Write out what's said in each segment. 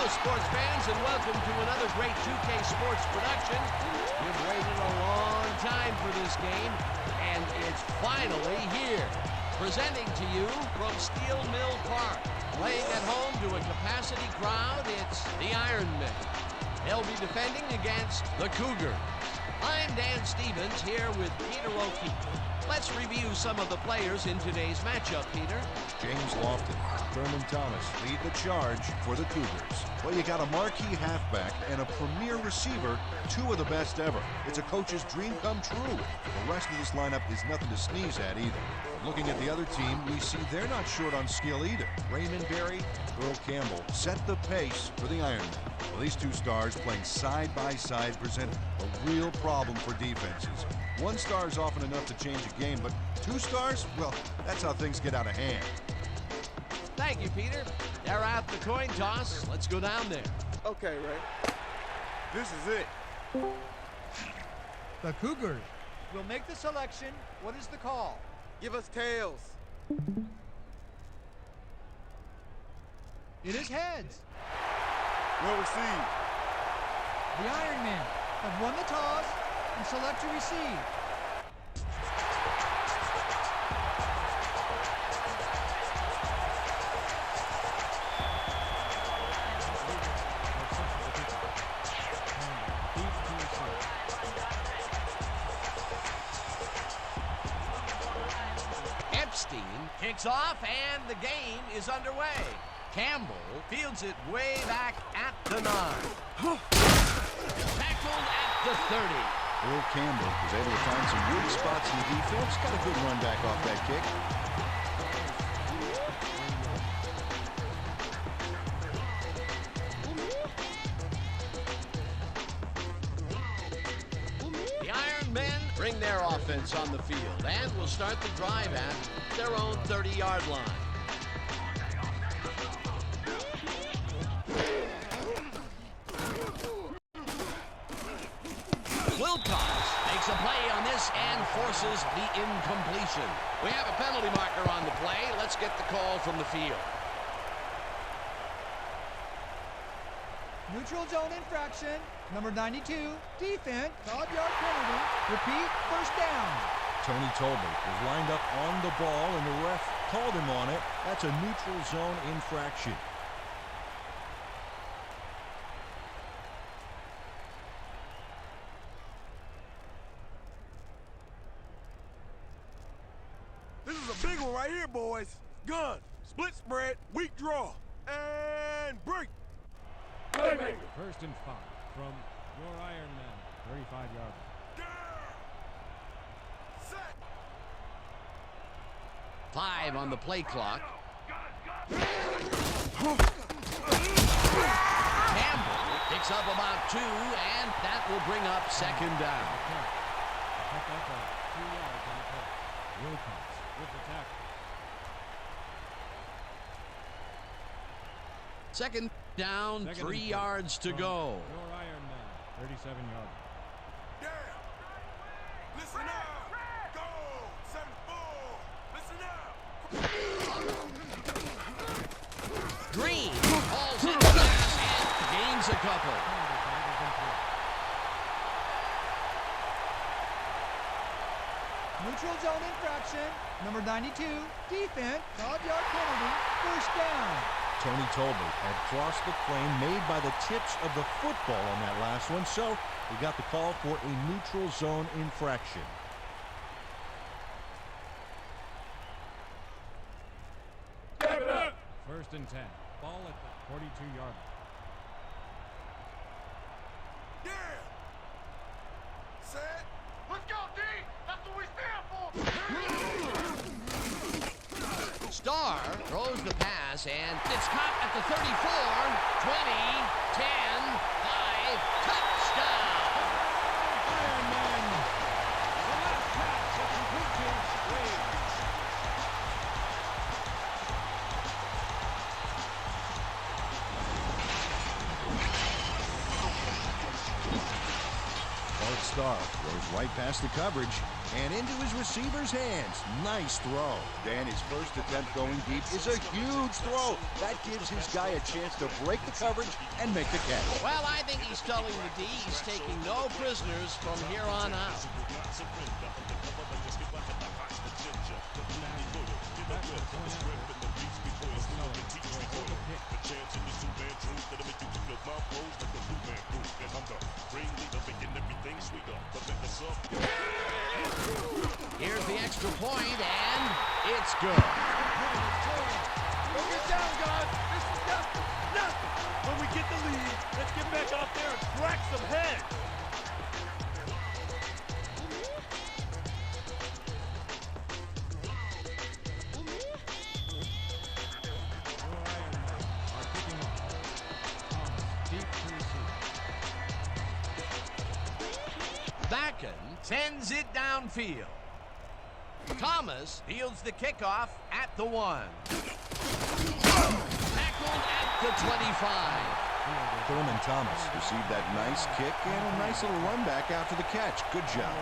sports fans, and welcome to another great 2K Sports production. We've waited a long time for this game, and it's finally here. Presenting to you from Steel Mill Park, playing at home to a capacity crowd, it's the Ironmen. They'll be defending against the Cougars. I'm Dan Stevens here with Peter O'Keefe. Let's review some of the players in today's matchup, Peter. James Lofton, Thurman Thomas lead the charge for the Cougars. Well, you got a marquee halfback and a premier receiver, two of the best ever. It's a coach's dream come true. The rest of this lineup is nothing to sneeze at either. Looking at the other team, we see they're not short on skill either. Raymond Berry, Earl Campbell set the pace for the Ironmen. Well, these two stars playing side by side present a real problem for defenses. One star is often enough to change a game, but two stars, well, that's how things get out of hand. Thank you, Peter. They're at the coin toss. Let's go down there. Okay, Ray. This is it. The Cougars will make the selection. What is the call? Give us tails. It is heads. We'll receive. The Ironmen have won the toss and select to receive. Kicks off, and the game is underway. Campbell fields it way back at the 9. Tackled at the 30. Earl Campbell was able to find some weak spots in the defense. Got a good run back off that kick. The Ironmen bring their offense on the field and will start the drive at their own 30-yard line. Wilcox makes a play on this and forces the incompletion. We have a penalty marker on the play. Let's get the call from the field. Neutral zone infraction. Number 92, defense, 5-yard penalty. Repeat, first down. Tony Tolbert was lined up on the ball, and the ref called him on it. That's a neutral zone infraction. This is a big one right here, boys. Gun, split spread, weak draw, and break. Playmaker. First and 5 from your Ironman, 35-yard. Set. 5 on the play clock. Campbell picks up about 2, and that will bring up second down. Pick up 2 yards on the play. Wilcox with the tackle. Second down, 3 yards to go. Your Ironman, 37-yard. Down. Listen up. Go. 7-4. Listen up. Green falls into the pass and gains a couple. Neutral zone infraction. Number 92, defense, 5-yard penalty, first down. Tony Tolbert had crossed the plane made by the tips of the football on that last one, so he got the call for a neutral zone infraction. First and 10. Ball at the 42-yard. Yeah. Set. Let's go, D. That's what we stand for. Starr throws the pass, and it's caught at the 34, 20, 10, 5, touchdown! Ironman. The last pass to complete to Wade. Starr throws right past the coverage. And into his receiver's hands. Nice throw. Dan, his first attempt going deep is a huge throw. That gives his guy a chance to break the coverage and make the catch. Well, I think he's telling the D he's taking no prisoners from here on out. Here's the extra point, and it's good. Don't get down, guys. This is nothing. Nothing. When we get the lead, let's get back out there and crack some heads. Backen sends it downfield. Thomas fields the kickoff at the 1. Tackled at the 25. Thurman Thomas received that nice kick and a nice little run back after the catch. Good job.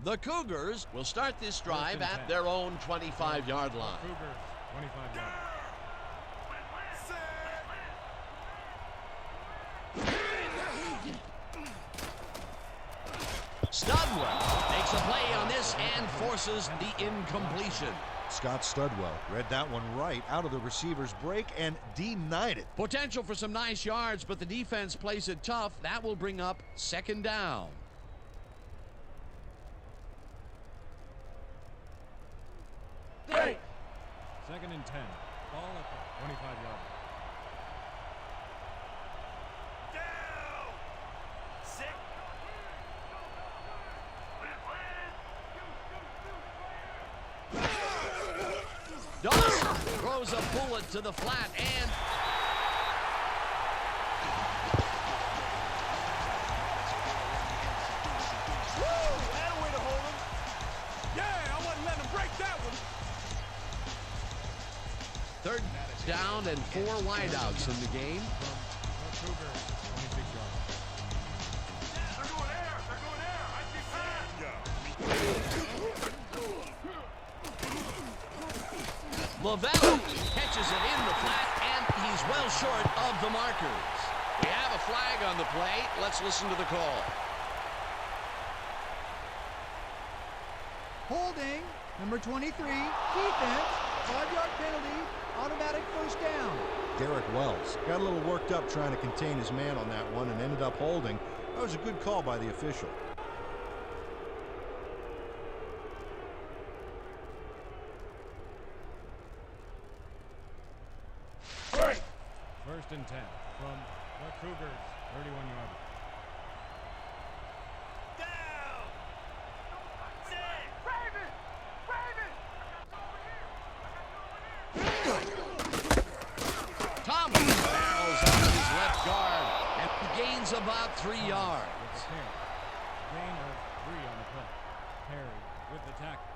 The Cougars will start this drive at their own 25-yard line. Cougars, 25 yards. Studwell makes a play on this and forces the incompletion. Scott Studwell read that one right out of the receiver's break and denied it. Potential for some nice yards, but the defense plays it tough. That will bring up 2nd down. Hey! 2nd and 10. Ball at the 25-yard. Down! Sick. Dawson throws a bullet to the flat and Woo! That a way to hold him. Yeah, I wasn't letting him break that one. 3rd down and 4 wideouts in the game. The Cougars, 26 yards. They're going air. They're going air. I see fire. Lavelle catches it in the flat, and he's well short of the markers. We have a flag on the play. Let's listen to the call. Holding, number 23, defense, 5-yard penalty, automatic 1st down. Derek Wells got a little worked up trying to contain his man on that one and ended up holding. That was a good call by the official. Break. 1st and 10 from the Cougars, 31-yard. Down. Thomas barrels out of his left guard and gains about 3 yards. With the carry. Gain of 3 on the play. Perry with the tackle.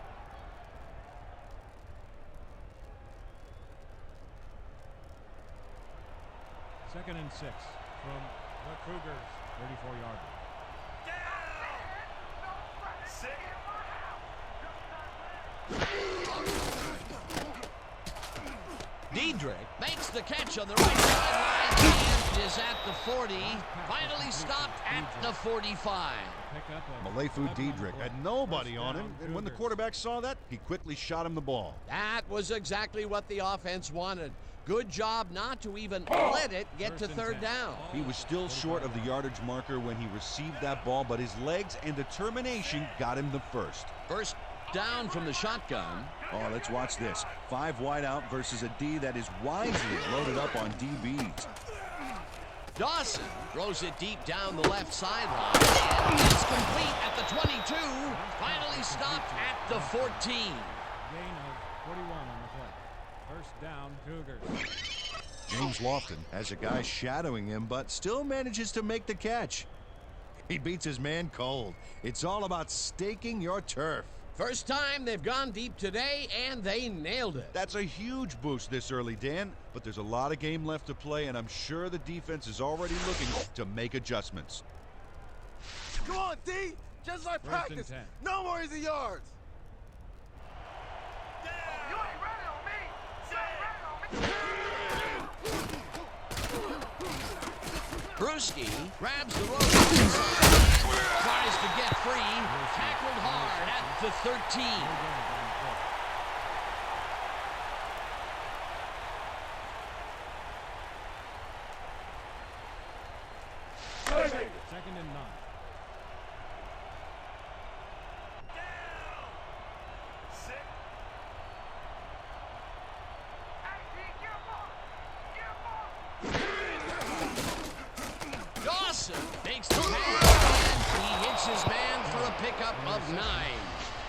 Second and 6 from the Cougars, 34-yard. Sick. Diedrich makes the catch on the right sideline and is at the 40. Finally stopped at the 45. Pick up a Malefu Diedrich had nobody on him, and when the quarterback saw that, he quickly shot him the ball. That was exactly what the offense wanted. Good job not to even let it get to 3rd down. He was still short of the yardage marker when he received that ball, but his legs and determination got him the first. 1st down from the shotgun. Oh, let's watch this. 5 wide out versus a D that is wisely loaded up on DBs. Dawson throws it deep down the left sideline. And it's complete at the 22. Finally stopped at the 14. gain of 41 on the play. 1st down, Cougars. James Lofton has a guy shadowing him, but still manages to make the catch. He beats his man cold. It's all about staking your turf. First time they've gone deep today, and they nailed it. That's a huge boost this early, Dan, but there's a lot of game left to play, and I'm sure the defense is already looking to make adjustments. Come on, D! Just like First and practice. 10. No more easy yards. You ain't running on me. You ain't running on me. Brewski grabs the rope, tries to get free, tackled hard at the 13. Second and 9. Dawson makes the pass, and he hits his man for a pickup of 9.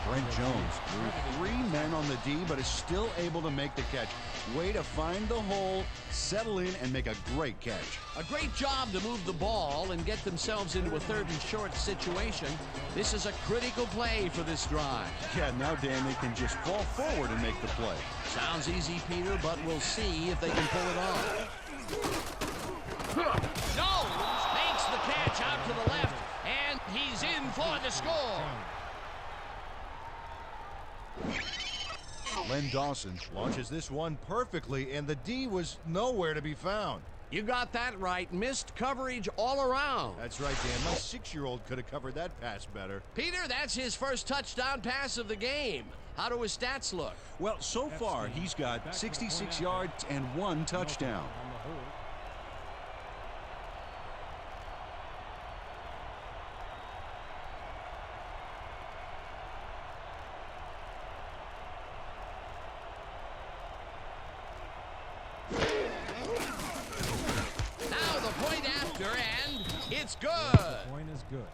Brent Jones threw 3 men on the D, but is still able to make the catch. Way to find the hole, settle in, and make a great catch. A great job to move the ball and get themselves into a 3rd and short situation. This is a critical play for this drive. Yeah, now, Dan, they can just fall forward and make the play. Sounds easy, Peter, but we'll see if they can pull it off. Jones makes the catch out to the left, and he's in for the score. Len Dawson launches this one perfectly, and the D was nowhere to be found. You got that right. Missed coverage all around. That's right, Dan. My 6-year-old could have covered that pass better. Peter, that's his first touchdown pass of the game. How do his stats look? Well, so far, he's got 66 yards and 1 touchdown. On the hold. Now the point after, and it's good. The point is good.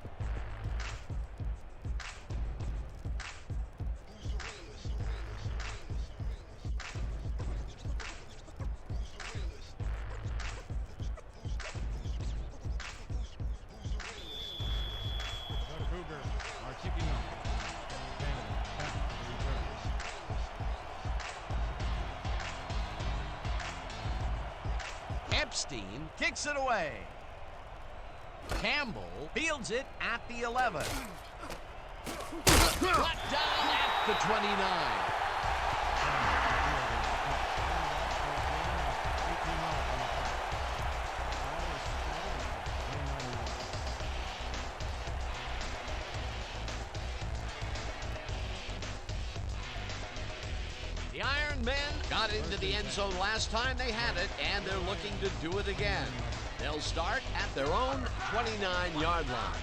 The Cougars are kicking off. Canada back to the return. Epstein kicks it away. Campbell fields it at the 11. Brought down at the 29. The Iron Men got into the end zone last time they had it, and they're looking to do it again. They'll start at their own 29-yard line.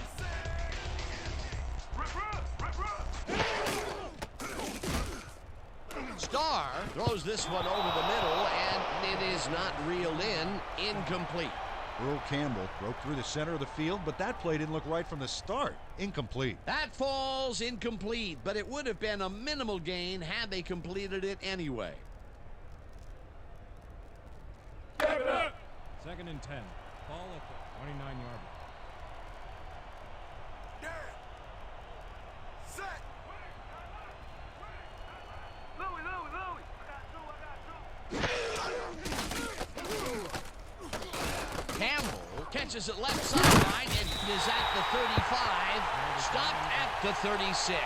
Starr throws this one over the middle, and it is not reeled in. Incomplete. Earl Campbell broke through the center of the field, but that play didn't look right from the start. Incomplete. That falls incomplete, but it would have been a minimal gain had they completed it anyway. Second and 10. Ball at the 29-yard line. Set. Louie. I got two. Campbell catches it left sideline and is at the 35, stopped at the 36.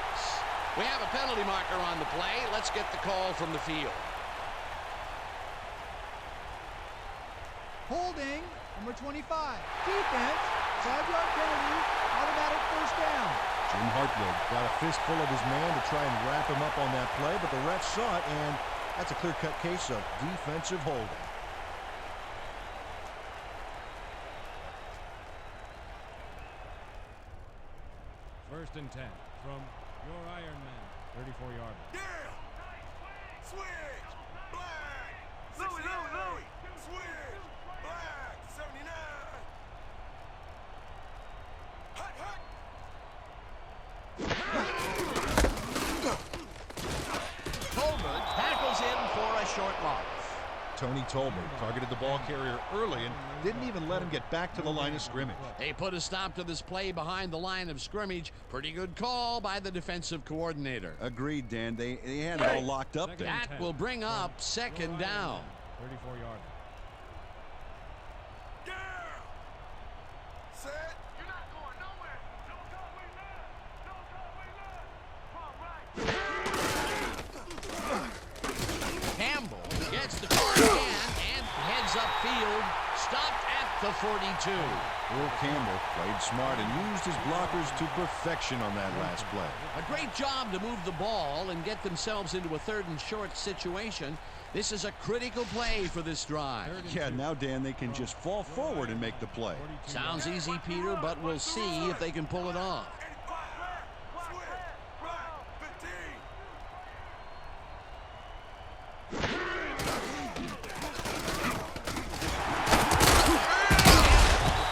We have a penalty marker on the play. Let's get the call from the field. Holding, number 25. Defense, 5-yard penalty, automatic first down. Jim Hartwig got a fistful of his man to try and wrap him up on that play, but the ref saw it, and that's a clear-cut case of defensive holding. First and 10 from your Iron Man, 34-yard line. Yeah. Switch. Black. Louie. Switch. Black. 79. Hot. Colbert tackles in for a short loss. Tony Tolbert targeted the ball carrier early and didn't even let him get back to the line of scrimmage. They put a stop to this play behind the line of scrimmage. Pretty good call by the defensive coordinator. Agreed, Dan. They had it all locked up there. That will bring up second down. 34-yard. Yeah! Set. You're not going nowhere. No go, we learn. No go, we learn. All right. Campbell gets the card again and heads upfield. Stopped at the 42. Will Campbell played smart and used his blockers to perfection on that last play. A great job to move the ball and get themselves into a 3rd and short situation. This is a critical play for this drive. Yeah, now, Dan, they can just fall forward and make the play. Sounds easy, Peter, but we'll see if they can pull it off. 85. Switch. Right. 15.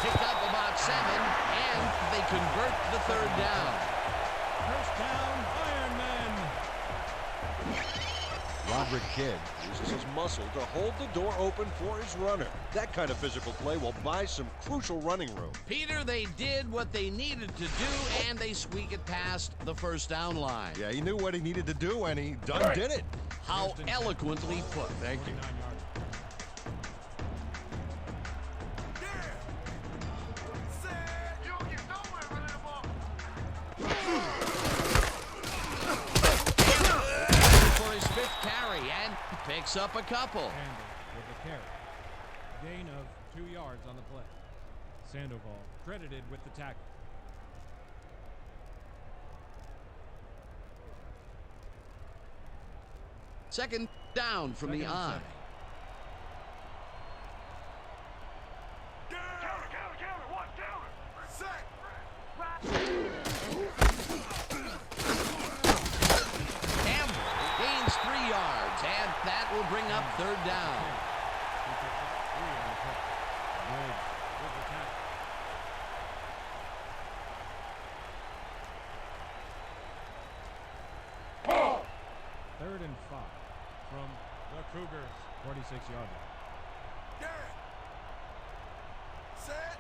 Picked up about 7, and they convert the 3rd down. First down, Iron Man. Roderick Kidd uses his muscle to hold the door open for his runner. That kind of physical play will buy some crucial running room. Peter, they did what they needed to do, and they squeak it past the 1st down line. Yeah, he knew what he needed to do, and he did it. How eloquently put. Thank you. 9 yards. Yeah! Set. You don't get nowhere with that ball. For his 5th carry, and picks up a couple. Campbell with the carry. Gain of 2 yards on the play. Sandoval credited with the tackle. Second down from the Second and eye. 7. Counter, counter, counter. Watch counter. Set. Campbell gains 3 yards, and that will bring up 3rd down. He picks up 3 on the play. Good with the tackle. Third and 5 from the Cougars. 46-yard line. Yeah! Set.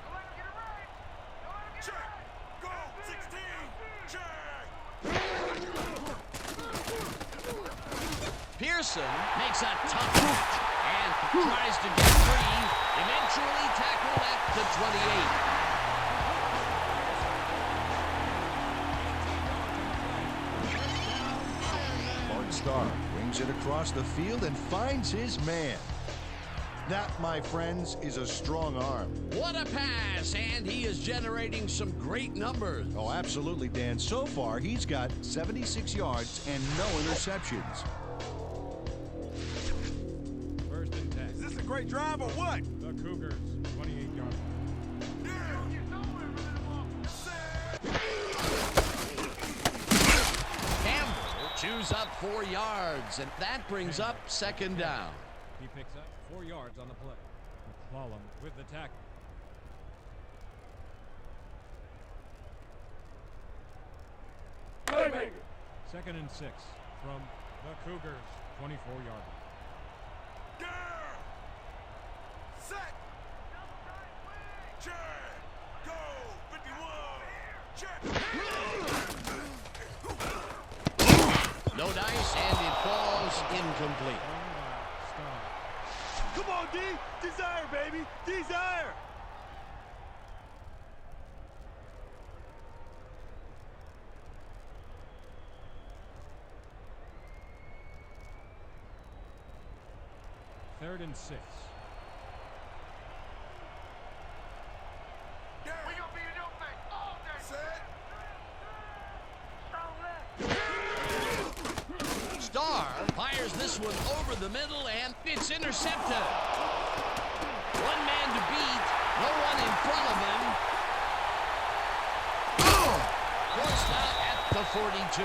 Don't let him get it right. Don't let him get it Check. right. Go. 16. Check. Pearson makes a tough catch and tries to get free. Eventually tackled at the 28. Bart Starr wings it across the field and finds his man. That, my friends, is a strong arm. What a pass, and he is generating some great numbers. Oh, absolutely, Dan. So far, he's got 76 yards and no interceptions. First and 10. Is this a great drive or what? The Cougars. 28-yard line. Yeah! Don't get nowhere with that ball. Set. Campbell chews up 4 yards, and that brings up 2nd down. He picks up 4 yards on the play. McCollum with the tackle. Second and 6 from the Cougars. 24-yard line. Yeah! Set. Check. Go. 51. Check. No dice, and it falls incomplete. Star. Come on, D. Desire, baby. Desire. Third and 6. Yeah. We gonna be in your face all day. Set. Strong left. Starr fires this one over the middle, and it's intercepted. One man to beat, no one in front of him. Forced out at the 42.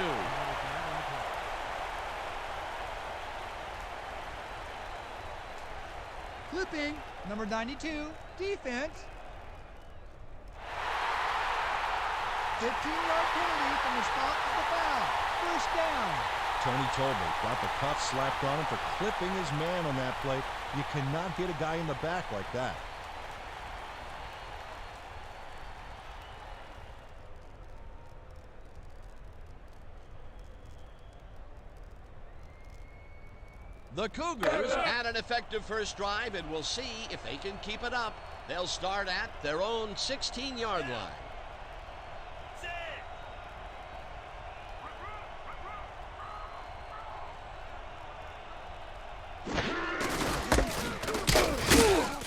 Flipping, number 92, defense. 15-yard penalty from the stop to the foul. First down. Tony Tolbert got the cuffs slapped on him for clipping his man on that play. You cannot hit a guy in the back like that. The Cougars had an effective first drive, and we'll see if they can keep it up. They'll start at their own 16-yard line.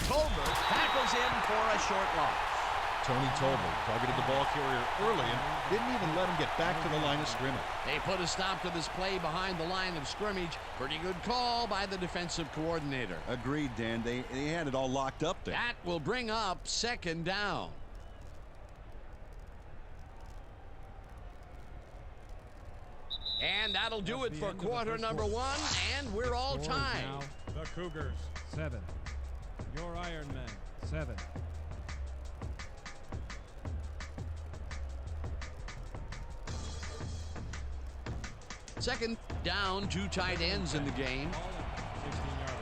Tolbert tackles in for a short loss. Tony Tolbert targeted the ball carrier early and didn't even let him get back to the line of scrimmage. They put a stop to this play behind the line of scrimmage. Pretty good call by the defensive coordinator. Agreed, Dan. They had it all locked up there. That will bring up second down. And that'll do it for quarter number one, and we're all tied. Now, the Cougars, 7. Your Iron Men, 7. Second down, 2 tight ends in the game. 16-yarder.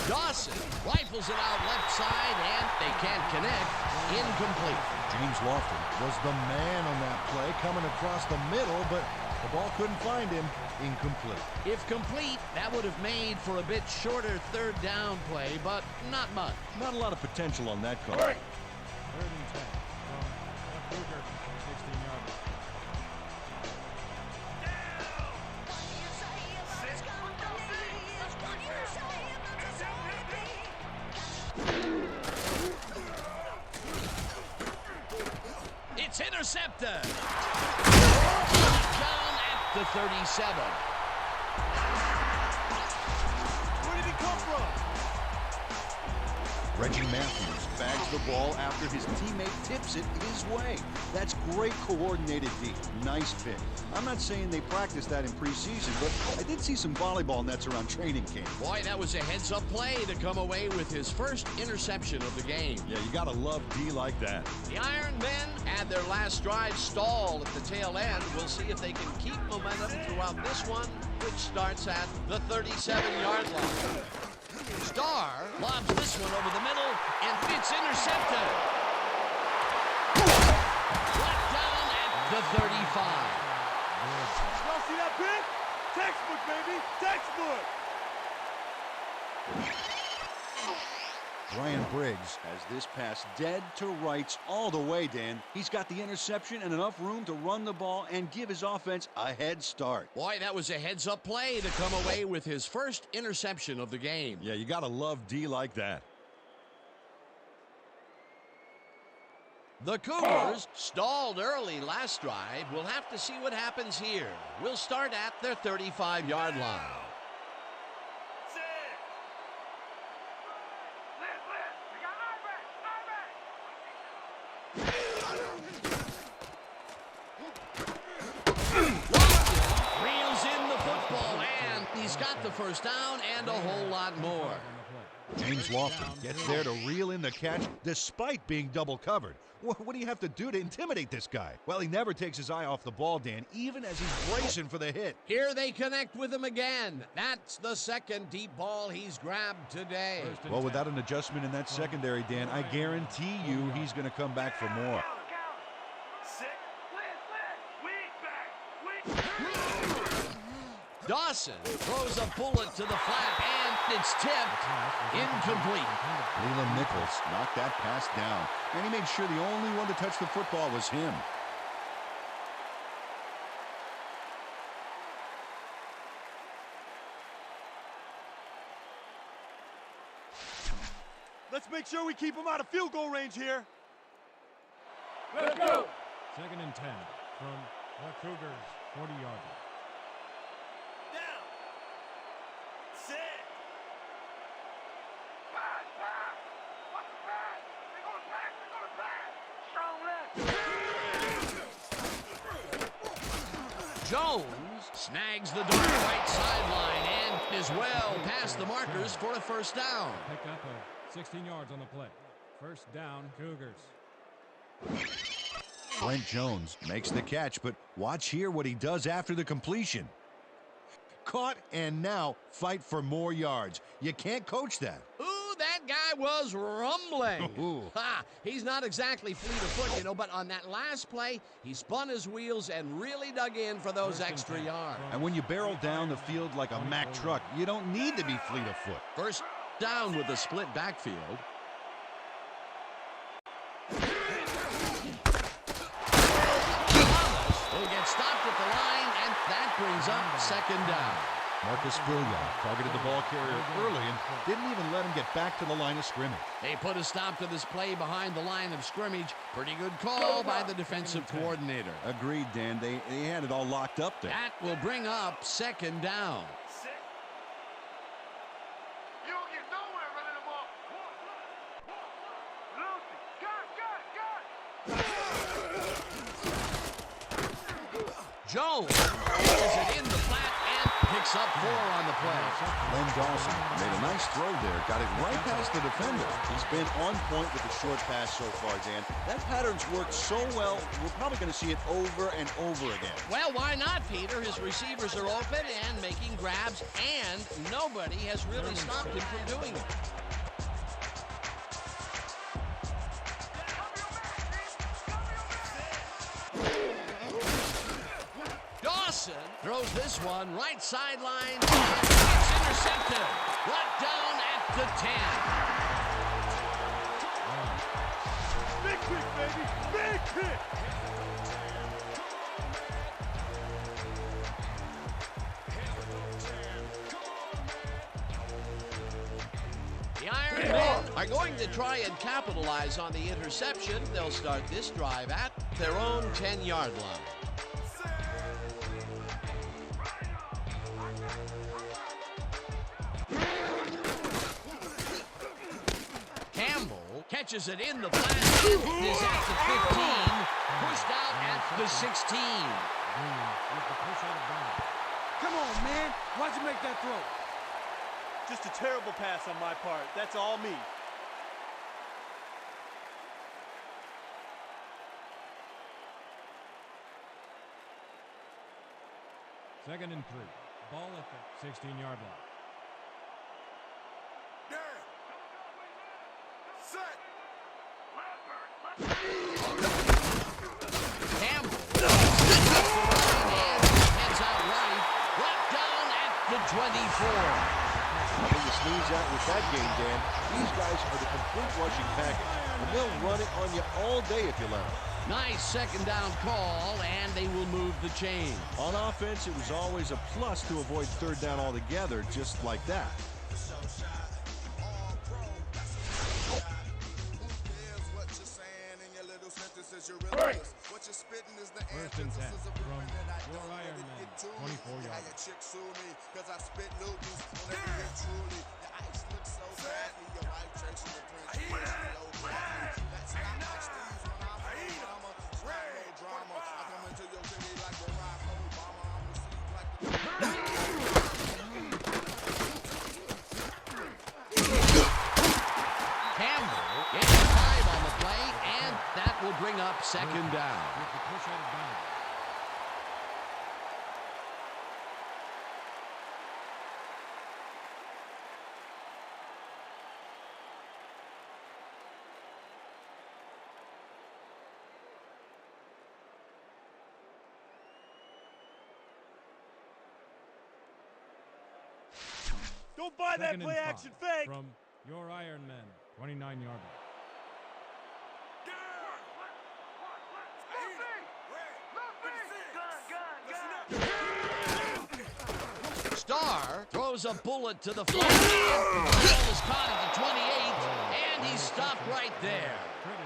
Dawson rifles it out left side, and they can't connect. Incomplete. James Lofton was the man on that play, coming across the middle, but the ball couldn't find him. Incomplete. If complete, that would have made for a bit shorter third down play, but not much. Not a lot of potential on that call. 3rd and 10 from the Cougars, 16-yarder. It's intercepted. Down at the 37. Where did he come from? Reggie Matthews bags the ball after his teammate tips it his way. That's great coordinated D. Nice pick. I'm not saying they practiced that in preseason, but I did see some volleyball nets around training camp. Boy, that was a heads-up play to come away with his first interception of the game. Yeah, you gotta love D like that. The Iron Men had their last drive stall at the tail end. We'll see if they can keep momentum throughout this one, which starts at the 37-yard line. Starr lobs this one over the middle, and it's intercepted. Brought down at the 35. Y'all see that pick? Textbook, baby! Textbook! Brian Briggs has this pass dead to rights all the way, Dan. He's got the interception and enough room to run the ball and give his offense a head start. Boy, that was a heads-up play to come away with his first interception of the game. Yeah, you gotta love D like that. The Cougars stalled early last drive. We'll have to see what happens here. We'll start at their 35-yard line. Reels in the football, and he's got the first down and a whole lot more. James Lofton gets there to reel in the catch despite being double covered. What do you have to do to intimidate this guy? Well, he never takes his eye off the ball, Dan, even as he's bracing for the hit. Here they connect with him again. That's the second deep ball he's grabbed today. Well, without an adjustment in that secondary, Dan, I guarantee you he's going to come back for more. Dawson throws a bullet to the flat, and it's tipped. Incomplete. Leland Nichols knocked that pass down, and he made sure the only one to touch the football was him. Let's make sure we keep him out of field goal range here. Let's go! 2nd and 10 from the Cougars, 40-yarder. Jones snags the dart right sideline and is throws well past the markers for a first down. Pick up of 16 yards on the play. First down, Cougars. Brent Jones makes the catch, but watch here what he does after the completion. Caught and now fight for more yards. You can't coach that. Ooh, that guy was rumbling. Ooh. Ha! He's not exactly fleet of foot, you know, but on that last play, he spun his wheels and really dug in for those extra yards. And when you barrel down the field like a Mack truck, you don't need to be fleet of foot. First down with a split backfield. Will get stopped at the line, and that brings up second down. Marcus Williams targeted the ball carrier early and didn't even let him get back to the line of scrimmage. They put a stop to this play behind the line of scrimmage. Pretty good call by the defensive coordinator. Agreed, Dan. They had it all locked up there. That will bring up second down. You don't get nowhere running the ball. Lucy, Jones throws it in the flat and picks up 4 on the play. Len Dawson made a nice throw there. Got it right past the defender. He's been on point with the short pass so far, Dan. That pattern's worked so well, we're probably going to see it over and over again. Well, why not, Peter? His receivers are open and making grabs, and nobody has really stopped him from doing it. Dawson throws this one right sideline, and it's intercepted. Brought down at the 10. Big kick, baby! Big kick! The Iron Men are going to try and capitalize on the interception. They'll start this drive at their own 10-yard line. Catches it in the flat, is at the 15, pushed out at the 16. Come on, man. Why'd you make that throw? Just a terrible pass on my part. That's all me. Second and 3. Ball at the 16-yard line. Campbell heads out right, brought down at the 24. Nothing to sneeze at with that game, Dan. These guys are the complete rushing package, and they'll run it on you all day if you let them. Nice second down call, and they will move the chain. On offense, it was always a plus to avoid third down altogether, just like that. First and 10 from your Iron Men, 24 yards. Campbell gets 5 on the play, and that will bring up second down. With the push out of bounds. Don't buy that Second and play action 5 fake. from your Iron Men, 29-yard line. Starr throws a bullet to the flat. Ball is caught at the 28, and he's stopped right there.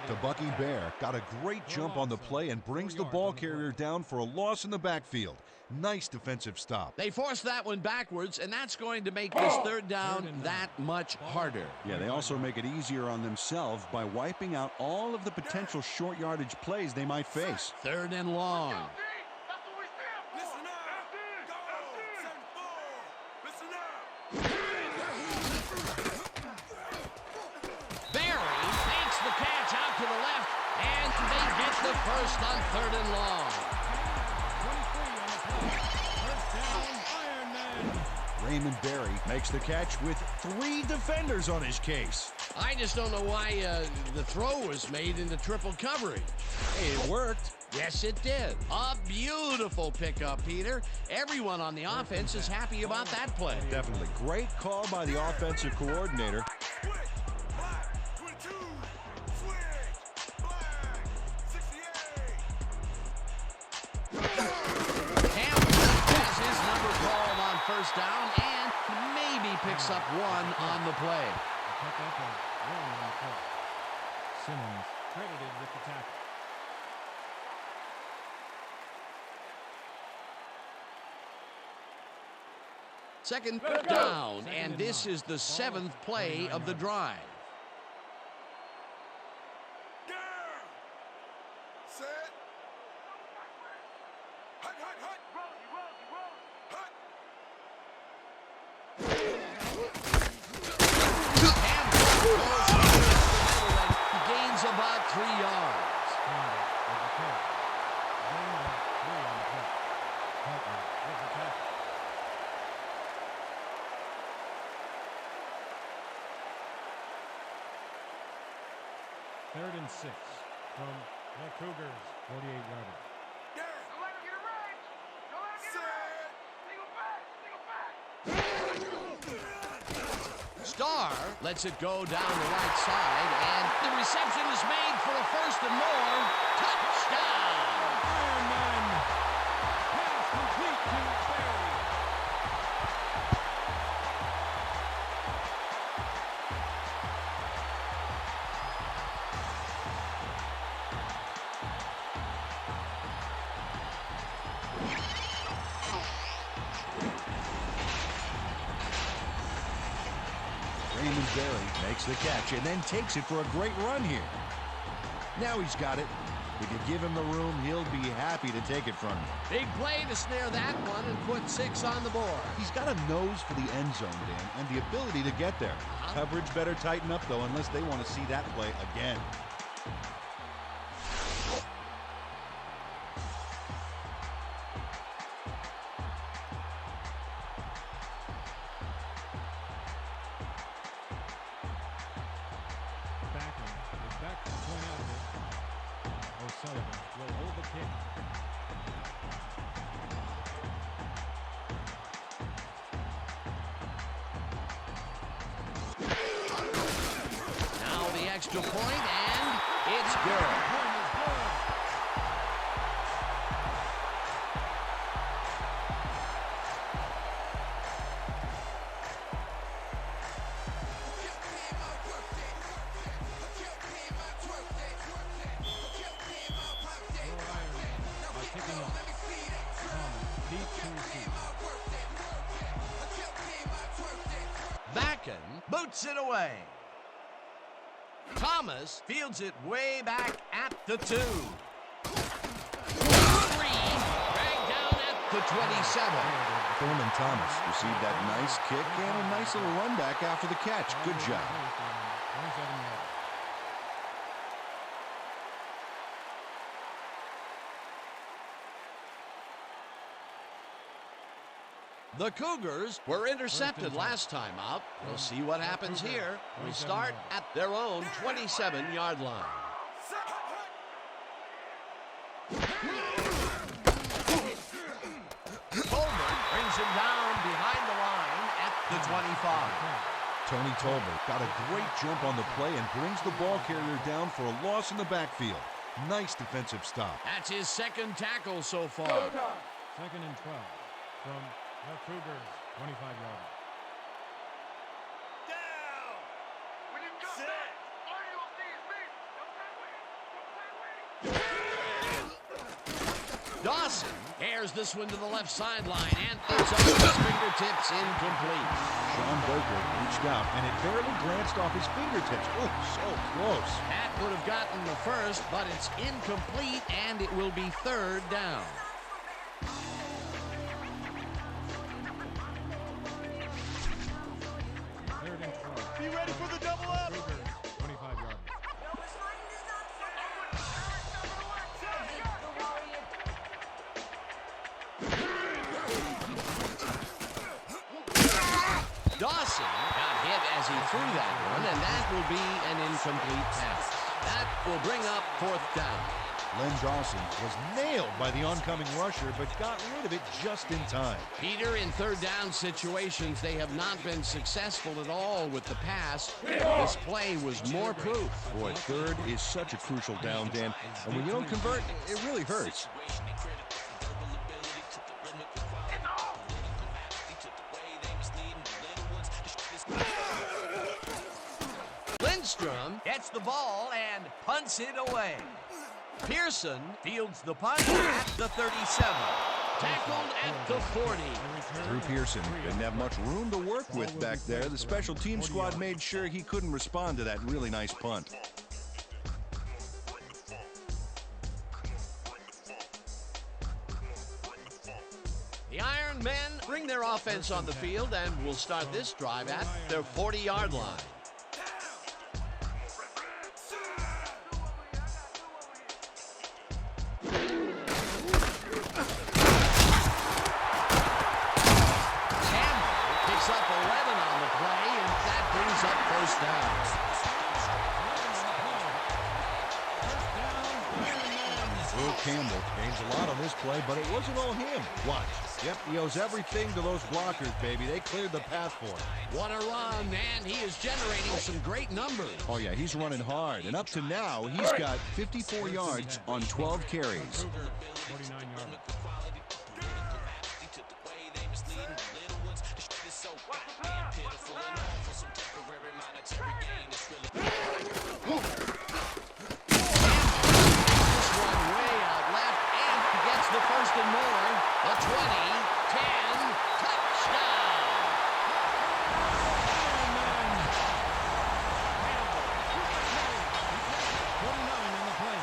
The Bucky Bear got a great jump on the play and brings the ball carrier down for a loss in the backfield. Nice defensive stop. They forced that one backwards, and that's going to make this third down that much harder. Yeah, they also make it easier on themselves by wiping out all of the potential short yardage plays they might face. Third and long. Listen up. Go. 7-4. Listen up. Barry makes the catch out to the left, and they get the first on 3rd and long. 23 on the play. First down, Ironman. Raymond Barry makes the catch with 3 defenders on his case. I just don't know why the throw was made into triple coverage. Hey, it worked. Yes, it did. A beautiful pickup, Peter. Everyone on the offense is happy about that play. Definitely. Great call by the offensive coordinator. Switch, black, 22, switch, black, 68. Campbell has his number called on first down and maybe picks up 1 on the play. Pick up a 1 on the play. Simmons credited with the tackle. Second down, and this is the 7th play of the drive. Down. Set. Hut, hut, hut. Hut. He gains about 3 yards. Campbell with the catch. Gain of 3 on the play. Huntley with the tackle. Third and 6 from the Cougars, 48-yarder. Down. Set. Starr lets it go down the right side, and the reception is made for a 1st and more. Touchdown! Ironman. Pass complete to Barry. Raymond Barry makes the catch and then takes it for a great run here. Now he's got it. If you give him the room, he'll be happy to take it from you. Big play to snare that one and put 6 on the board. He's got a nose for the end zone, Dan, and the ability to get there. Coverage better tighten up, though, unless they want to see that play again. Backing is back to point out that O'Sullivan will hold the kick. Now the extra point, and it's good. Point is good. Backen boots it away. Thomas fields it way back at the 2. 3, dragged down at the 27. Thurman Thomas received that nice kick and a nice little run back after the catch. Good job. 27 yards. The Cougars were intercepted last time out. We'll see what happens here. We start at their own 27-yard line. Set. Hut, Tolbert brings him down behind the line at the 25. Tony Tolbert got a great jump on the play and brings the ball carrier down for a loss in the backfield. Nice defensive stop. That's his 2nd tackle so far. 2nd and 12 from the Cougars, 25-yarder. down. When you come Set. back, all you see is me. Don't play with. Dawson airs this one to the left sideline, and it's off his fingertips, incomplete. Sean Boker reached out, and it barely glanced off his fingertips. Oh, so close. That would have gotten the first, but it's incomplete, and it will be 3rd down. Dawson got hit as he threw that one, and that will be an incomplete pass. That will bring up 4th down. Len Dawson was nailed by the oncoming rusher, but got rid of it just in time. Peter, in 3rd down situations, they have not been successful at all with the pass. This play was more proof. Boy, 3rd is such a crucial down, Dan. And when you don't convert, it really hurts. Lindstrom gets the ball and punts it away. Pearson fields the punt at the 37. Tackled at the 40. Drew Pearson didn't have much room to work with back there. The special team squad made sure he couldn't respond to that really nice punt. The Iron Men bring their offense on the field and will start this drive at their 40-yard line. Campbell gains a lot on this play, but it wasn't all him. Watch. Yep, he owes everything to those blockers, baby. They cleared the path for him. What a run, and he is generating some great numbers. Oh, yeah, he's running hard. And up to now, he's got 54 yards on 12 carries. 49 yards. First and more, the 20, 10, touchdown! 49 on the play.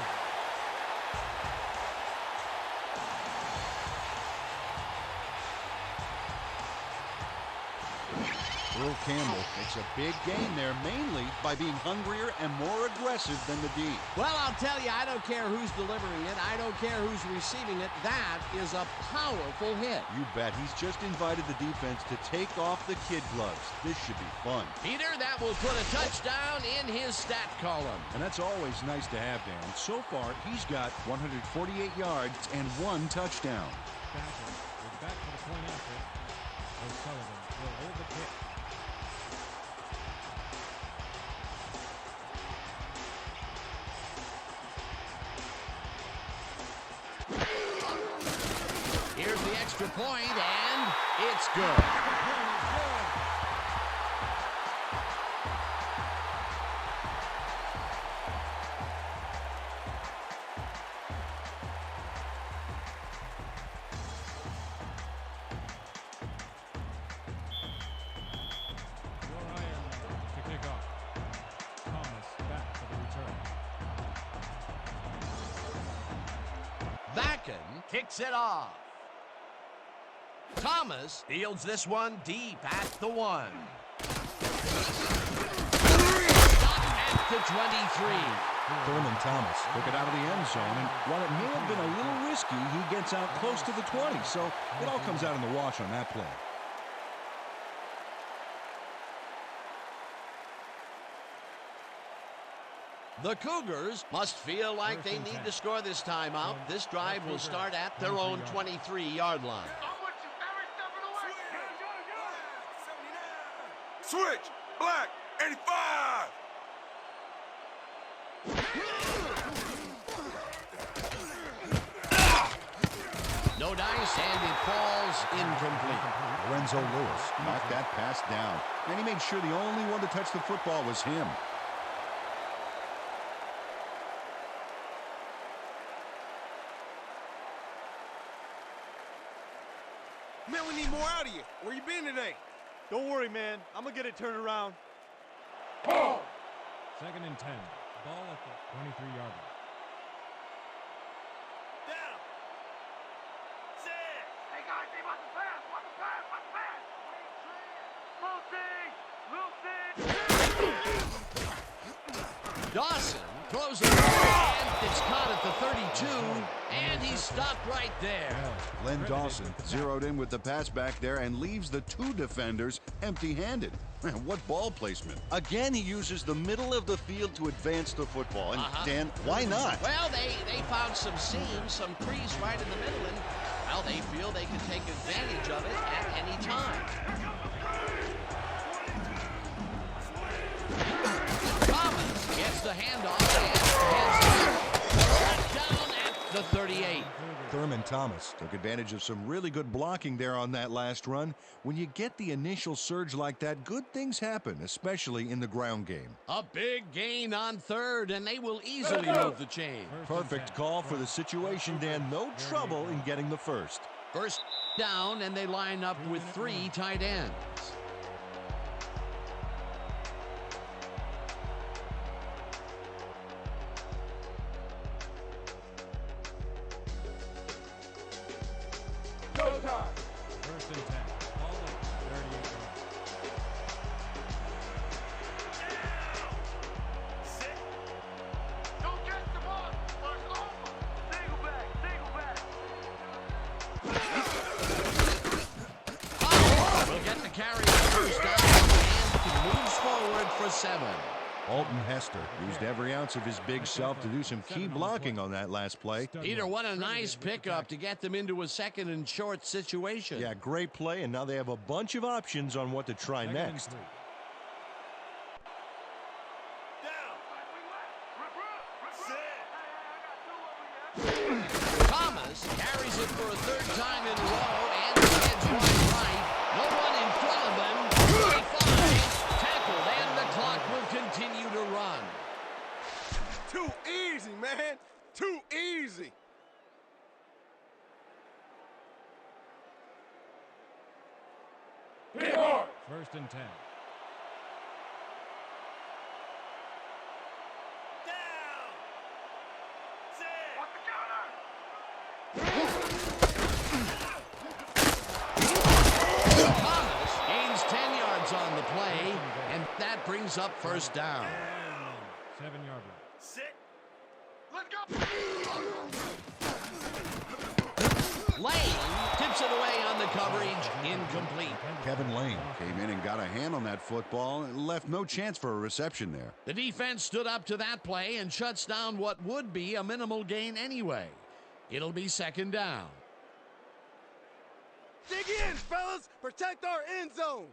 Earl Campbell makes a big gain there, mainly by being hungrier and more aggressive than the D. Well, I'll tell you, I don't care who's delivering it. I don't care who's receiving it. That is a powerful hit. You bet. He's just invited the defense to take off the kid gloves. This should be fun. Peter, that will put a touchdown in his stat column. And that's always nice to have, Dan. So far, he's got 148 yards and 1 touchdown. Backer is back for the point after. O'Sullivan will hold the kick. Here's the extra point, and it's good. To kick off. Thomas back for the return. Vacken kicks it off. Thomas fields this one deep at the 1. Stop at the 23. Thurman Thomas took it out of the end zone, and while it may have been a little risky, he gets out close to the 20, so it all comes out in the wash on that play. The Cougars must feel like they need to score this time out. This drive will start at their own 23-yard line. Switch, black, 85. No dice, and it falls incomplete. Lorenzo Lewis knocked that pass down, and he made sure the only one to touch the football was him. Man, we need more out of you. Where you been today? Don't worry, man. I'm going to get it turned around. 2nd and 10. Ball at the 23-yard line. Down. Set. Hey guys, they want the pass, want the pass, want the pass. Lucy! Dawson throws it away, and it's caught at the 32, and he's stopped right there. Len Dawson zeroed in with the pass back there and leaves the two defenders empty-handed. Man, what ball placement. Again, he uses the middle of the field to advance the football. And Dan, why not? Well, they found some seams, some crease right in the middle, and, well, they feel they can take advantage of it at any time. Thomas gets the handoff and down at the 38. Thurman Thomas took advantage of some really good blocking there on that last run. When you get the initial surge like that, good things happen, especially in the ground game. A big gain on third, and they will easily move the chain. Perfect call for the situation, Dan. No trouble in getting the first. First down, and they line up with three tight ends. First and 10. Ball at 38 yards. Don't get the ball. First over. Single back. Will get the carry first down and moves forward for 7. Alton Hester used every ounce of his big self to do some key blocking on that last play. Peter, what a nice pickup to get them into a second and short situation. Yeah, great play, and now they have a bunch of options on what to try next. Thomas carries it for a third time in a row and heads wide right. No one in front of them. 35 tackled, and the clock will continue to run. Too easy, man. Too easy. First and 10. Thomas gains 10 yards on the play, and that brings up first down. 7-yard line. Sit. Let's go. Lane tips it away on the coverage, incomplete. Kevin Lane came in and got a hand on that football and left no chance for a reception there. The defense stood up to that play and shuts down what would be a minimal gain anyway. It'll be second down. Dig in, fellas. Protect our end zone.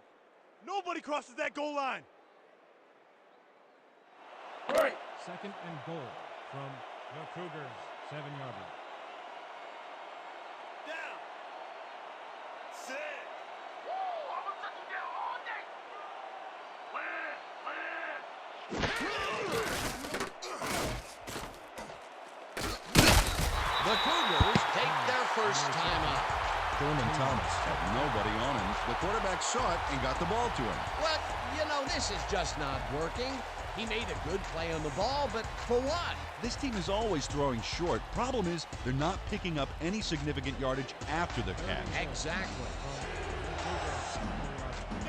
Nobody crosses that goal line. Second and goal from the Cougars' 7-yard line. Down. Sit. Whoa, I'm gonna take you down all day. The Cougars take their first time out. Thurman Thomas had nobody on him. The quarterback saw it and got the ball to him. Well, you know, this is just not working. He made a good play on the ball, but for what? This team is always throwing short. Problem is, they're not picking up any significant yardage after the catch. Exactly.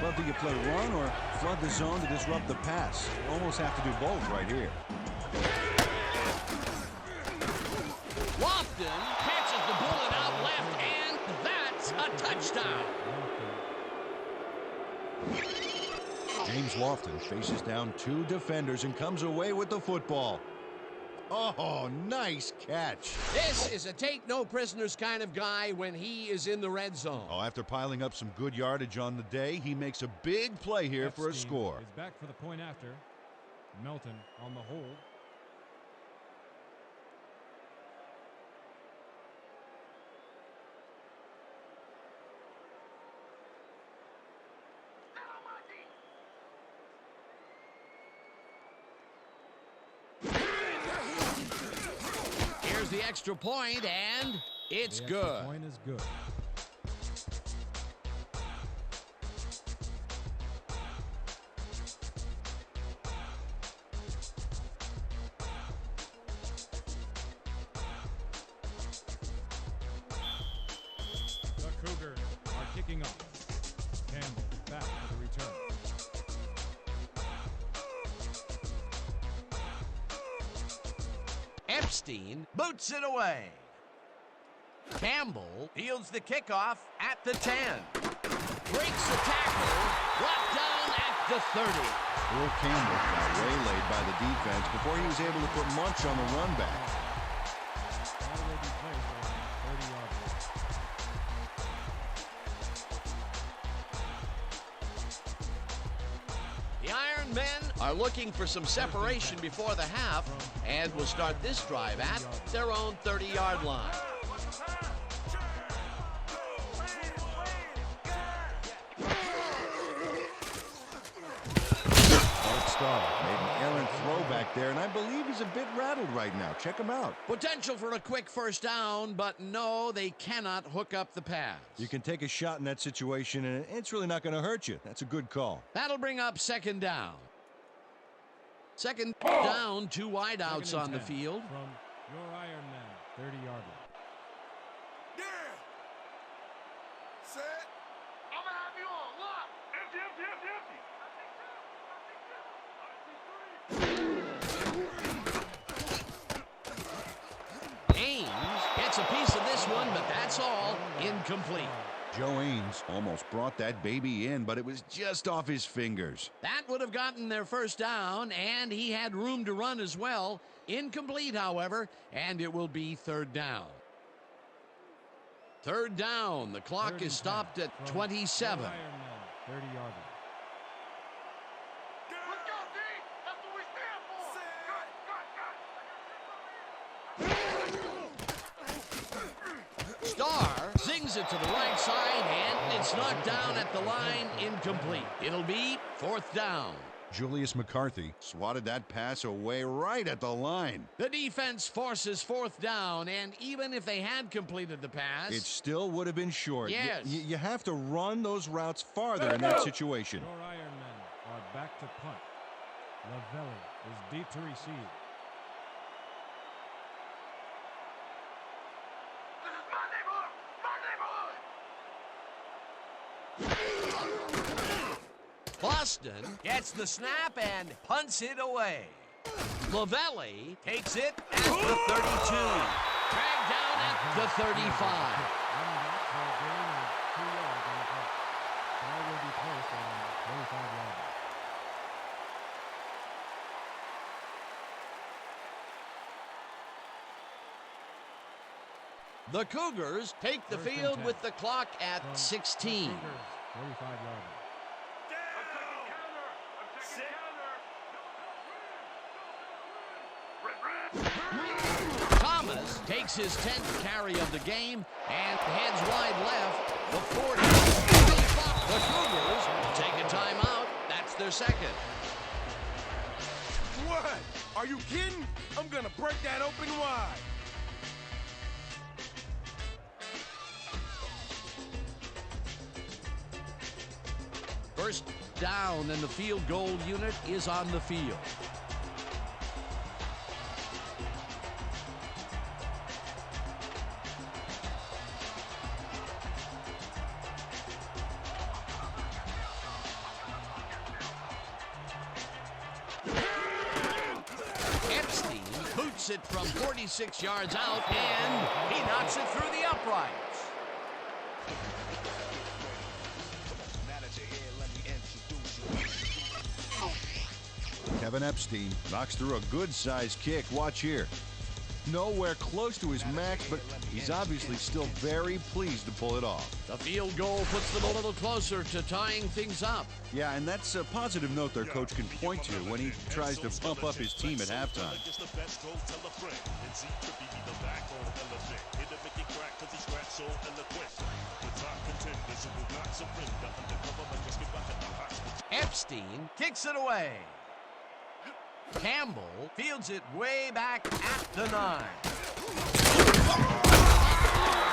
Whether you play run or flood the zone to disrupt the pass, you almost have to do both right here. Lofton catches the bullet out left, and that's a touchdown. James Lofton faces down two defenders and comes away with the football. Oh, nice catch. This is a take-no-prisoners kind of guy when he is in the red zone. Oh, after piling up some good yardage on the day, he makes a big play here for a score. Is back for the point after. Melton on the hold. Here's the extra point, and it's The extra good. point is good. The Cougars are kicking off. Campbell back for the return. Epstein boots it away. Campbell fields the kickoff at the 10. Breaks the tackle, brought down at the 30. Earl Campbell got waylaid by the defense before he was able to put much on the run back. Ball will be placed around 30-yard line. The Iron Men are looking for some separation before the half and will start this drive at their own 30-yard line. Made an errant throw back there, and I believe he's a bit rattled right now. Check him out. Potential for a quick first down, but no, they cannot hook up the pass. You can take a shot in that situation, and it's really not going to hurt you. That's a good call. That'll bring up second down. Second down, two wideouts on the field. From your Iron Men, 30-yard line. Yeah. Set. I'm gonna have you on lock. Empty, empty, empty, empty. Ames gets a piece of this one, but that's all. Incomplete. Joe Ames almost brought that baby in, but it was just off his fingers. That would have gotten their first down, and he had room to run as well. Incomplete, however, and it will be third down. Third down. The clock is stopped at 27. Iron Men, 30-yard line. Let's go, D. That's what we stand for. Starr zings it to the right side, and it's knocked down at the line. Incomplete. It'll be fourth down. Julius McCarthy swatted that pass away right at the line. The defense forces fourth down, and even if they had completed the pass, It still would have been short. Yes. You have to run those routes farther in that situation. Your Iron Men are back to punt. Lavelli is deep to receive. This is my neighborhood. My neighborhood. Boston gets the snap and punts it away. Lavelli takes it at the 32. Dragged down at the 35. Running back for a gain of 2 yards on the punt. Ball will be placed on 35-yard line. The Cougars take the First and field 10. with the clock at From 16. Cougars, 45-yard line. Thomas takes his 10th carry of the game and heads wide left. The 40. The Cougars take a timeout. That's their second. What? Are you kidding? I'm gonna break that open wide. First down, and the field goal unit is on the field. Epstein boots it from 46 yards out, and he knocks it through the uprights. Kevin Epstein knocks through a good-sized kick. Watch here. Nowhere close to his max, but he's obviously still very pleased to pull it off. The field goal puts them a little closer to tying things up. Yeah, and that's a positive note their coach can point to when he tries to pump up his team at halftime. Epstein kicks it away. Campbell fields it way back at the 9.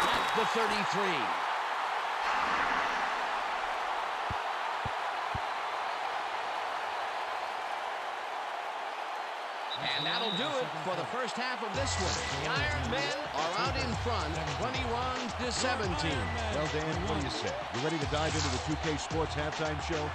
At the 33. And that'll do it for the first half of this one. The Iron Men are out in front, 21-17. Well, Dan, what do you say? You ready to dive into the 2K Sports halftime show?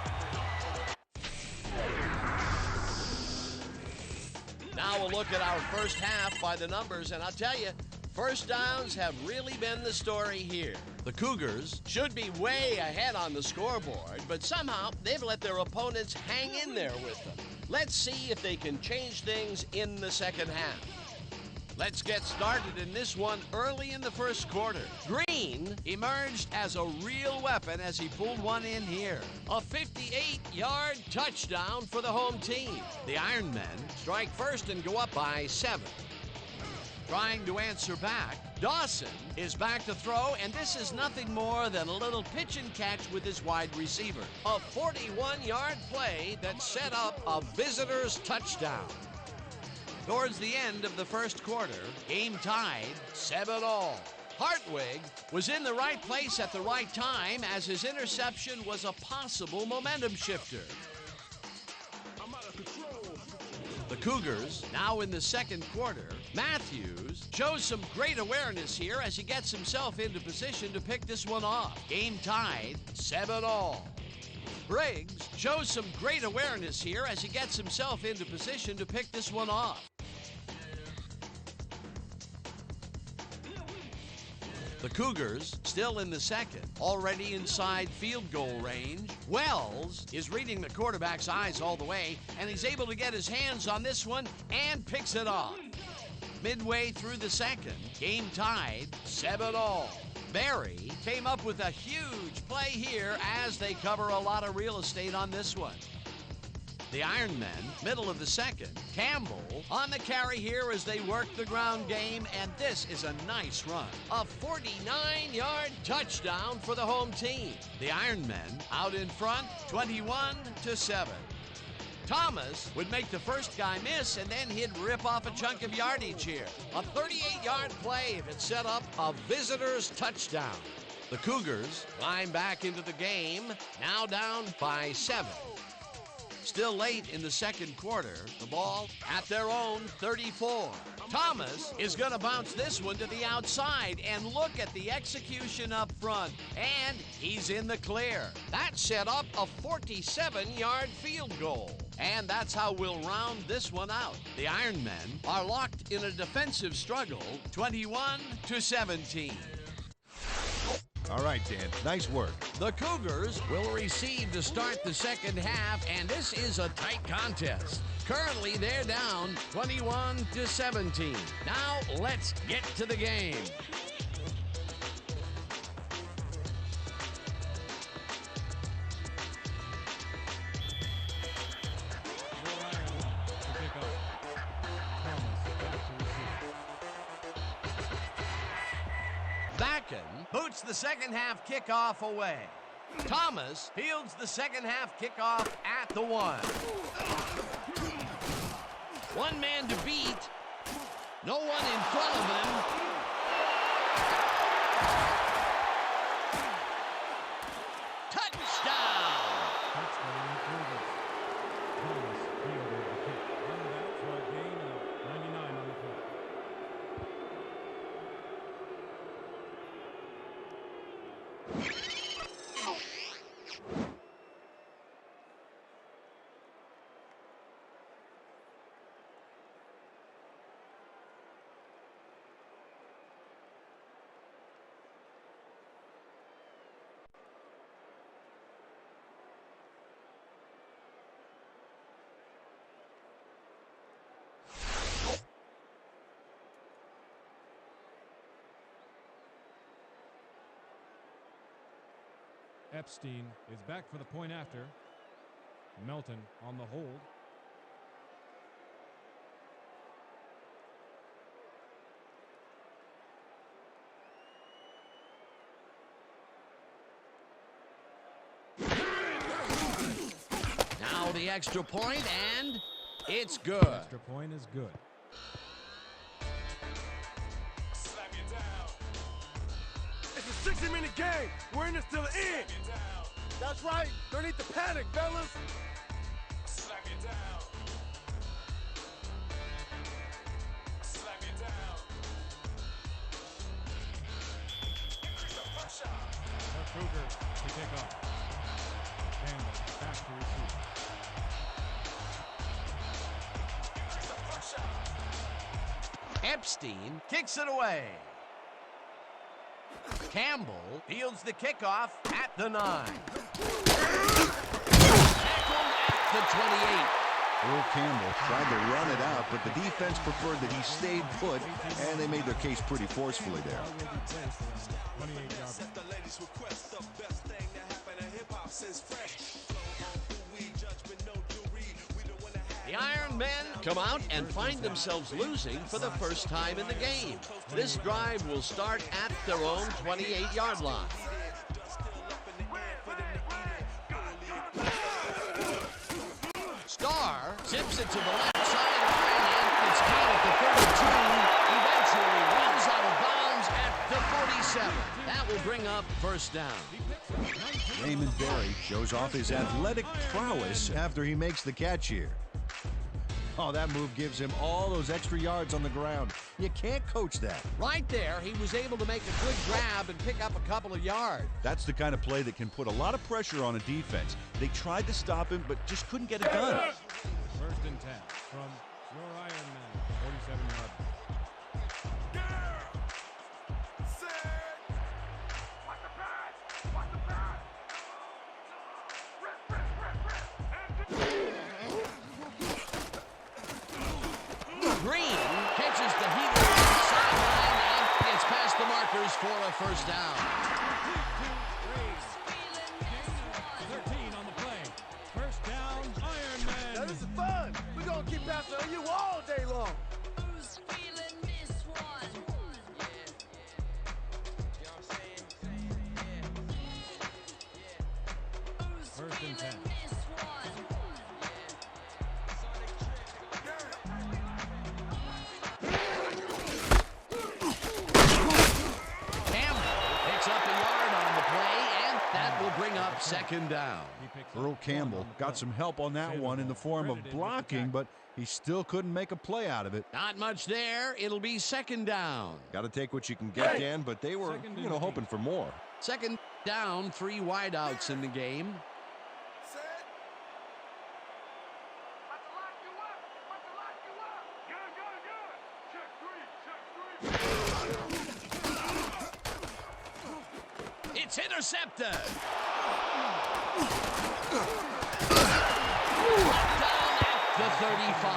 Now a look at our first half by the numbers, and I'll tell you, first downs have really been the story here. The Cougars should be way ahead on the scoreboard, but somehow they've let their opponents hang in there with them. Let's see if they can change things in the second half. Let's get started in this one early in the first quarter. Green emerged as a real weapon as he pulled one in here. A 58-yard touchdown for the home team. The Ironmen strike first and go up by 7. Trying to answer back, Dawson is back to throw, and this is nothing more than a little pitch and catch with his wide receiver. A 41-yard play that set up a visitor's touchdown. Towards the end of the first quarter, game tied 7-all. Hartwig was in the right place at the right time as his interception was a possible momentum shifter. I'm out of control. The Cougars, now in the second quarter, Matthews shows some great awareness here as he gets himself into position to pick this one off. Game tied 7-all. Briggs shows some great awareness here as he gets himself into position to pick this one off. The Cougars still in the second, already inside field goal range. Wells is reading the quarterback's eyes all the way, and he's able to get his hands on this one and picks it off. Midway through the second, game tied 7-all. Barry came up with a huge play here as they cover a lot of real estate on this one. The Ironmen, middle of the second. Campbell on the carry here as they work the ground game, and this is a nice run. A 49-yard touchdown for the home team. The Ironmen out in front, 21-7. Thomas would make the first guy miss, and then he'd rip off a chunk of yardage here. A 38-yard play if it set up a visitor's touchdown. The Cougars climb back into the game, now down by 7. Still late in the second quarter, the ball at their own 34. Thomas is going to bounce this one to the outside, and look at the execution up front, and he's in the clear. That set up a 47-yard field goal, and that's how we'll round this one out. The Ironmen are locked in a defensive struggle, 21-17. All right, Dan, nice work. The Cougars will receive to start the second half, and this is a tight contest. Currently, they're down 21-17. Now, let's get to the game. Boots the second half kickoff away. Thomas fields the second half kickoff at the 1. One man to beat. No one in front of him. Touchdown! Touchdown, Cougars. Thomas fielded the kick. Rounded out for a gain of 99 on the play. Epstein is back for the point after. Melton on the hold. Now the extra point, and it's good. Extra point is good. Slap you down. It's a 60-minute game. We're in this till the end. That's right. Don't need to panic, fellas. Slap you down. Slap you down. Increase the pressure. The Cougars to kick off. Campbell back to receive. Increase the pressure. Epstein kicks it away. Campbell fields the kickoff at the 9. Tackled at the 28. Earl Campbell tried to run it out, but the defense preferred that he stayed put, and they made their case pretty forcefully there. 28-yard. The Iron Men come out and find themselves losing for the first time in the game. This drive will start at their own 28-yard line. Starr zips it to the left sideline, and it's caught at the 32. Eventually runs out of bounds at the 47. That will bring up first down. Raymond Berry shows off his athletic prowess after he makes the catch here. Oh, that move gives him all those extra yards on the ground. You can't coach that. Right there, he was able to make a good grab and pick up a couple of yards. That's the kind of play that can put a lot of pressure on a defense. They tried to stop him, but just couldn't get it done. First and 10 from your Iron Man, 47-yard. Green catches the heater on the sideline and gets past the markers for a first down. 13 on the play. First down, Iron Man. Now this is fun. We're going to keep passing on you all day long. First and 10. Bring up second down. Earl Campbell got some help on that one in the form of blocking, but he still couldn't make a play out of it. Not much there. It'll be second down. Got to take what you can get, Dan, but they were, hoping for more. Second down, 3 wideouts in the game. It's intercepted. Down at the 35.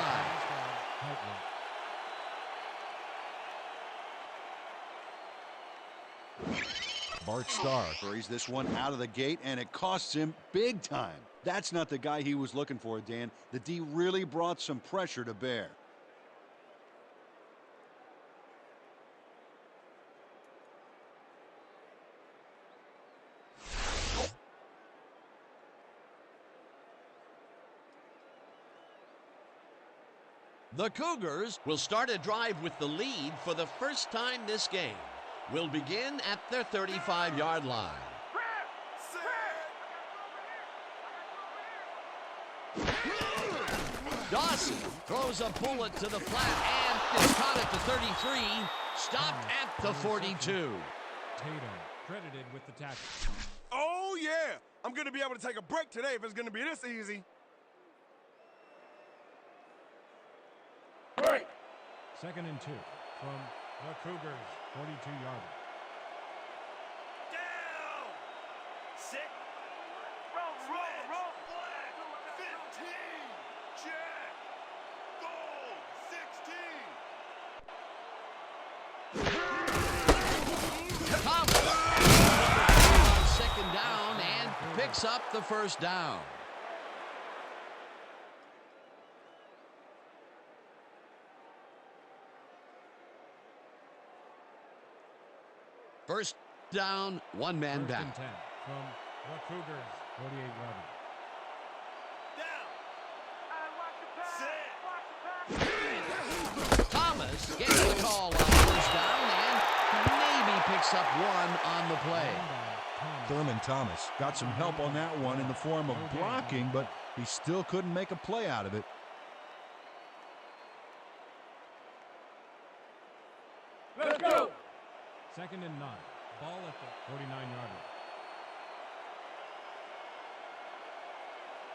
Bart Starr buries this one out of the gate, and it costs him big time. That's not the guy he was looking for, Dan. The D really brought some pressure to bear. The Cougars will start a drive with the lead for the first time this game. Will begin at their 35-yard line. Dawson throws a bullet to the flat and is caught at the 33, stopped at the 42. Tatum credited with the tackle. Oh, yeah. I'm going to be able to take a break today if it's going to be this easy. Second and 2 from the Cougars, 42-yard. Down. 6. Roll. 15. Check. Goal. 16. Thomas on second down and picks up the first down. First down, one man First back. and 10 from the Cougars, 48-yard. Down. Thomas gets the call on first down and maybe picks up one on the play. Thurman Thomas got some help on that one in the form of blocking, but he still couldn't make a play out of it. Let's go. Second and 9. Ball at the 49-yard line.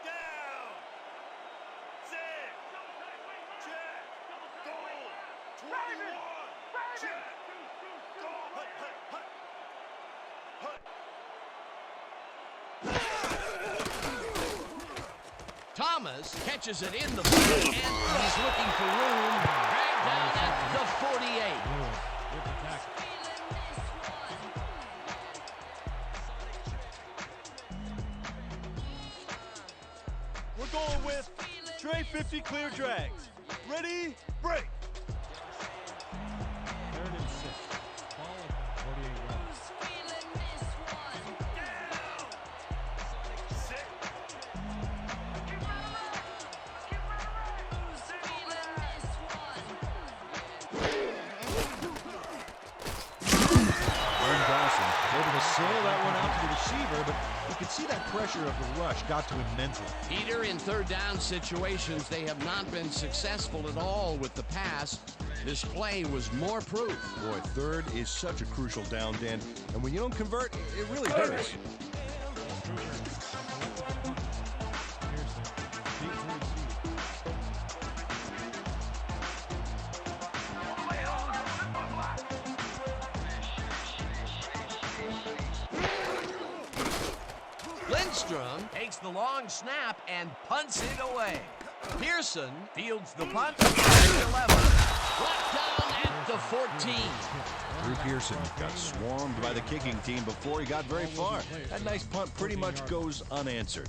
Down. 6. Check. Goal. 20. Thomas catches it in the field, and he's looking for room. Dragged down at the 48. With the tackle. We're going with Trey 50 clear drags. Ready, break. 3rd and 6. Ball at the 48 yard. Able to sail that one out to the receiver, but you could see that pressure of the rush got to him mentally. Peter, in third down situations, they have not been successful at all with the pass. This play was more proof. Boy, third is such a crucial down, Dan, and when you don't convert, it really hurts. Lindstrom takes the long snap and punts it away. Pearson fields the punt at the 11. Brought down at the 14. Drew Pearson got swarmed by the kicking team before he got very far. That nice punt pretty much goes unanswered.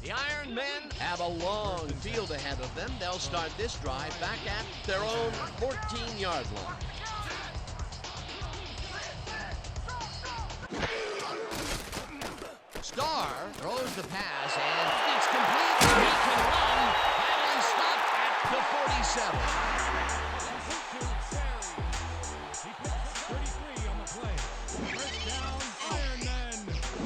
The Iron Men have a long field ahead of them. They'll start this drive back at their own 14-yard line. Starr throws the pass, and it's complete. He can run. Finally stopped at the 47. He picks up 33 on the play. First down, Iron Men.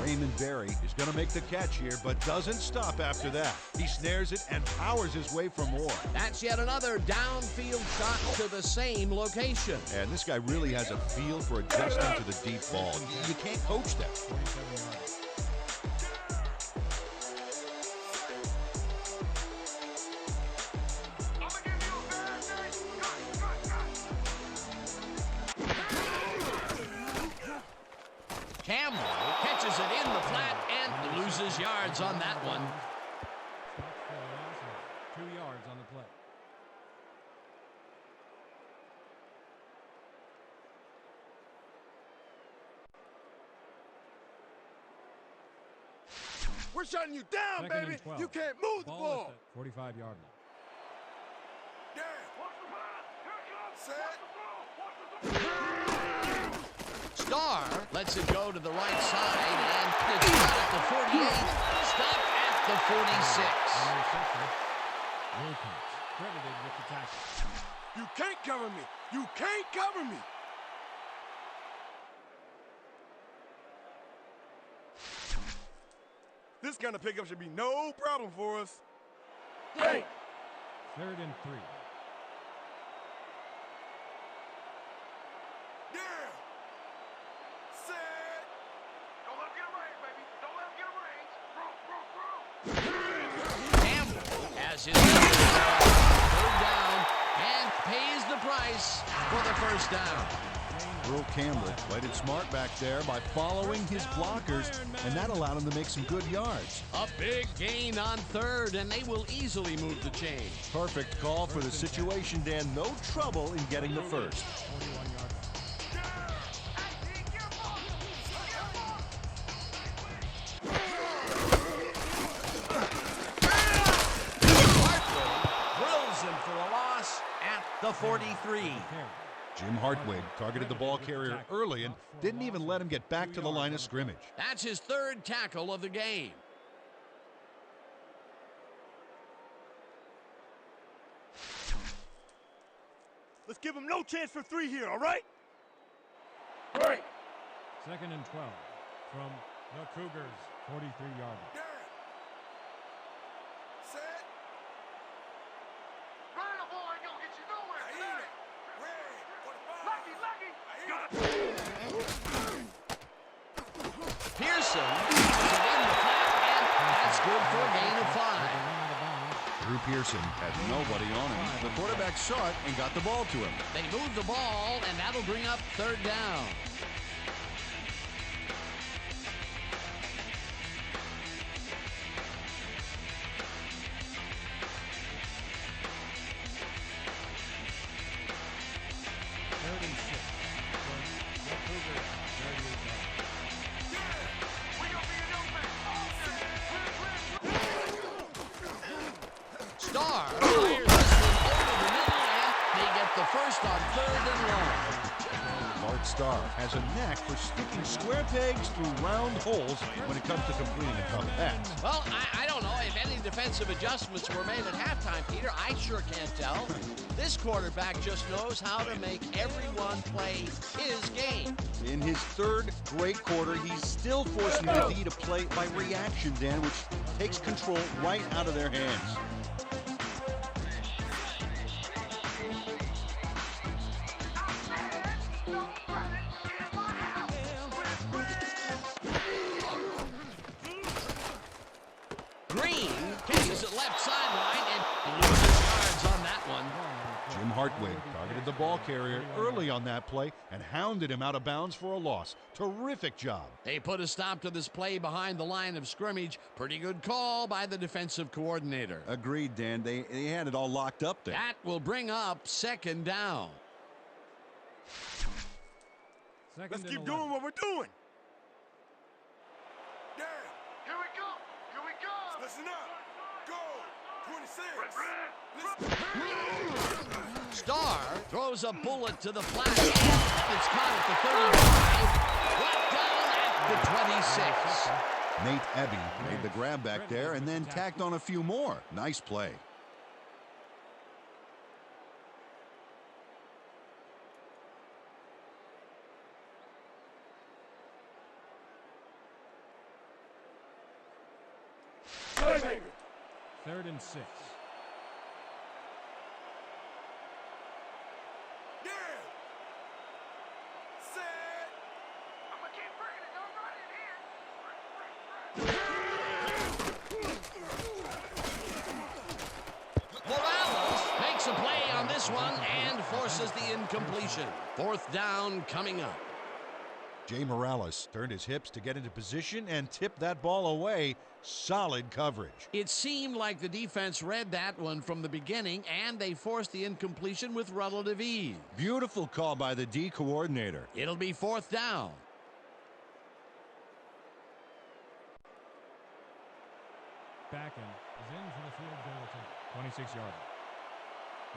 Raymond Berry is going to make the catch here, but doesn't stop after that. He snares it and powers his way for more. That's yet another downfield shot to the same location. And this guy really has a feel for adjusting to the deep ball. You can't coach that. 27 yards. Campbell catches it in the flat and loses yards on that one. Stops for a loss of 2 yards on the play. We're shutting you down, 2nd baby. and 12. You can't move the Ball ball. at the 45-yard line. Starr lets it go to the right side, and it's shot at the 48, stopped at the 46. Wilcox credited with the tackle. You can't cover me. You can't cover me. This kind of pickup should be no problem for us. Hey! 3rd and 3. Yeah! Set! Don't let him get a range, baby. Don't let him get a range. Campbell has his third down and pays the price for the first down. Earl Campbell played it smart back there by following his blockers, and that allowed him to make some good yards. A big gain on third, and they will easily move the chain. Perfect call for the situation, Dan. No trouble in getting the first. 41-yard Hartwell drills him for a loss at the 43. Jim Hartwig targeted the ball carrier early and didn't even let him get back to the line of scrimmage. That's his third tackle of the game. Let's give him no chance for 3 here, all right? 2nd and 12 from the Cougars' 43-yard line. Set. Running the ball ain't gonna get you nowhere. Lucky. Pearson puts it in the flat and good for a gain of 5. Drew Pearson had nobody on him. The quarterback saw it and got the ball to him. They move the ball, and that'll bring up 3rd down. Star fires this one over the middle, and they get the first on 3rd and long. Bart Starr has a knack for sticking square pegs through round holes when it comes to completing a tough pass. Well, I don't know if any defensive adjustments were made at halftime, Peter. I sure can't tell. This quarterback just knows how to make everyone play his game. In his 3rd great quarter, he's still forcing the D to play by reaction, Dan, which takes control right out of their hands. Green catches it left sideline and loses yards on that one. Jim Hartwig targeted the ball carrier early on that play and hounded him out of bounds for a loss. Terrific job. They put a stop to this play behind the line of scrimmage. Pretty good call by the defensive coordinator. Agreed, Dan. They had it all locked up there. That will bring up 2nd down. Let's keep doing what we're doing. Yeah. Here we go. Here we go. Listen up. Go. 26. Star throws a bullet to the flat. It's caught at the 35. Brought down at the 26. Nate Ebby made the grab back there and then tacked on a few more. Nice play. Playmaker. 3rd and 6. Yeah. Set. I'm gonna keep bringing it. Don't run it here. Morales makes a play on this one and forces the incompletion. 4th down coming up. Jay Morales turned his hips to get into position and tipped that ball away. Solid coverage. It seemed like the defense read that one from the beginning, and they forced the incompletion with relative ease. Beautiful call by the D coordinator. It'll be 4th down. Backen is in for the field goal attempt. 26-yarder.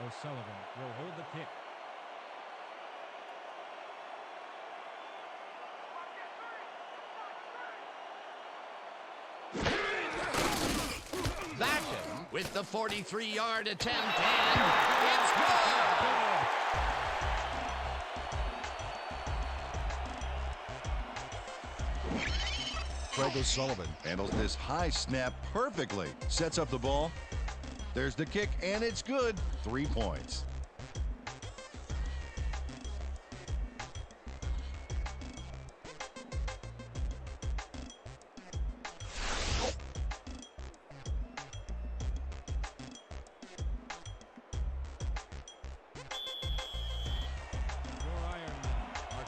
O'Sullivan will hold the kick. Backen with the 43-yard attempt, and it's good! Craig O'Sullivan handles this high snap perfectly. Sets up the ball. There's the kick, and it's good. 3 points.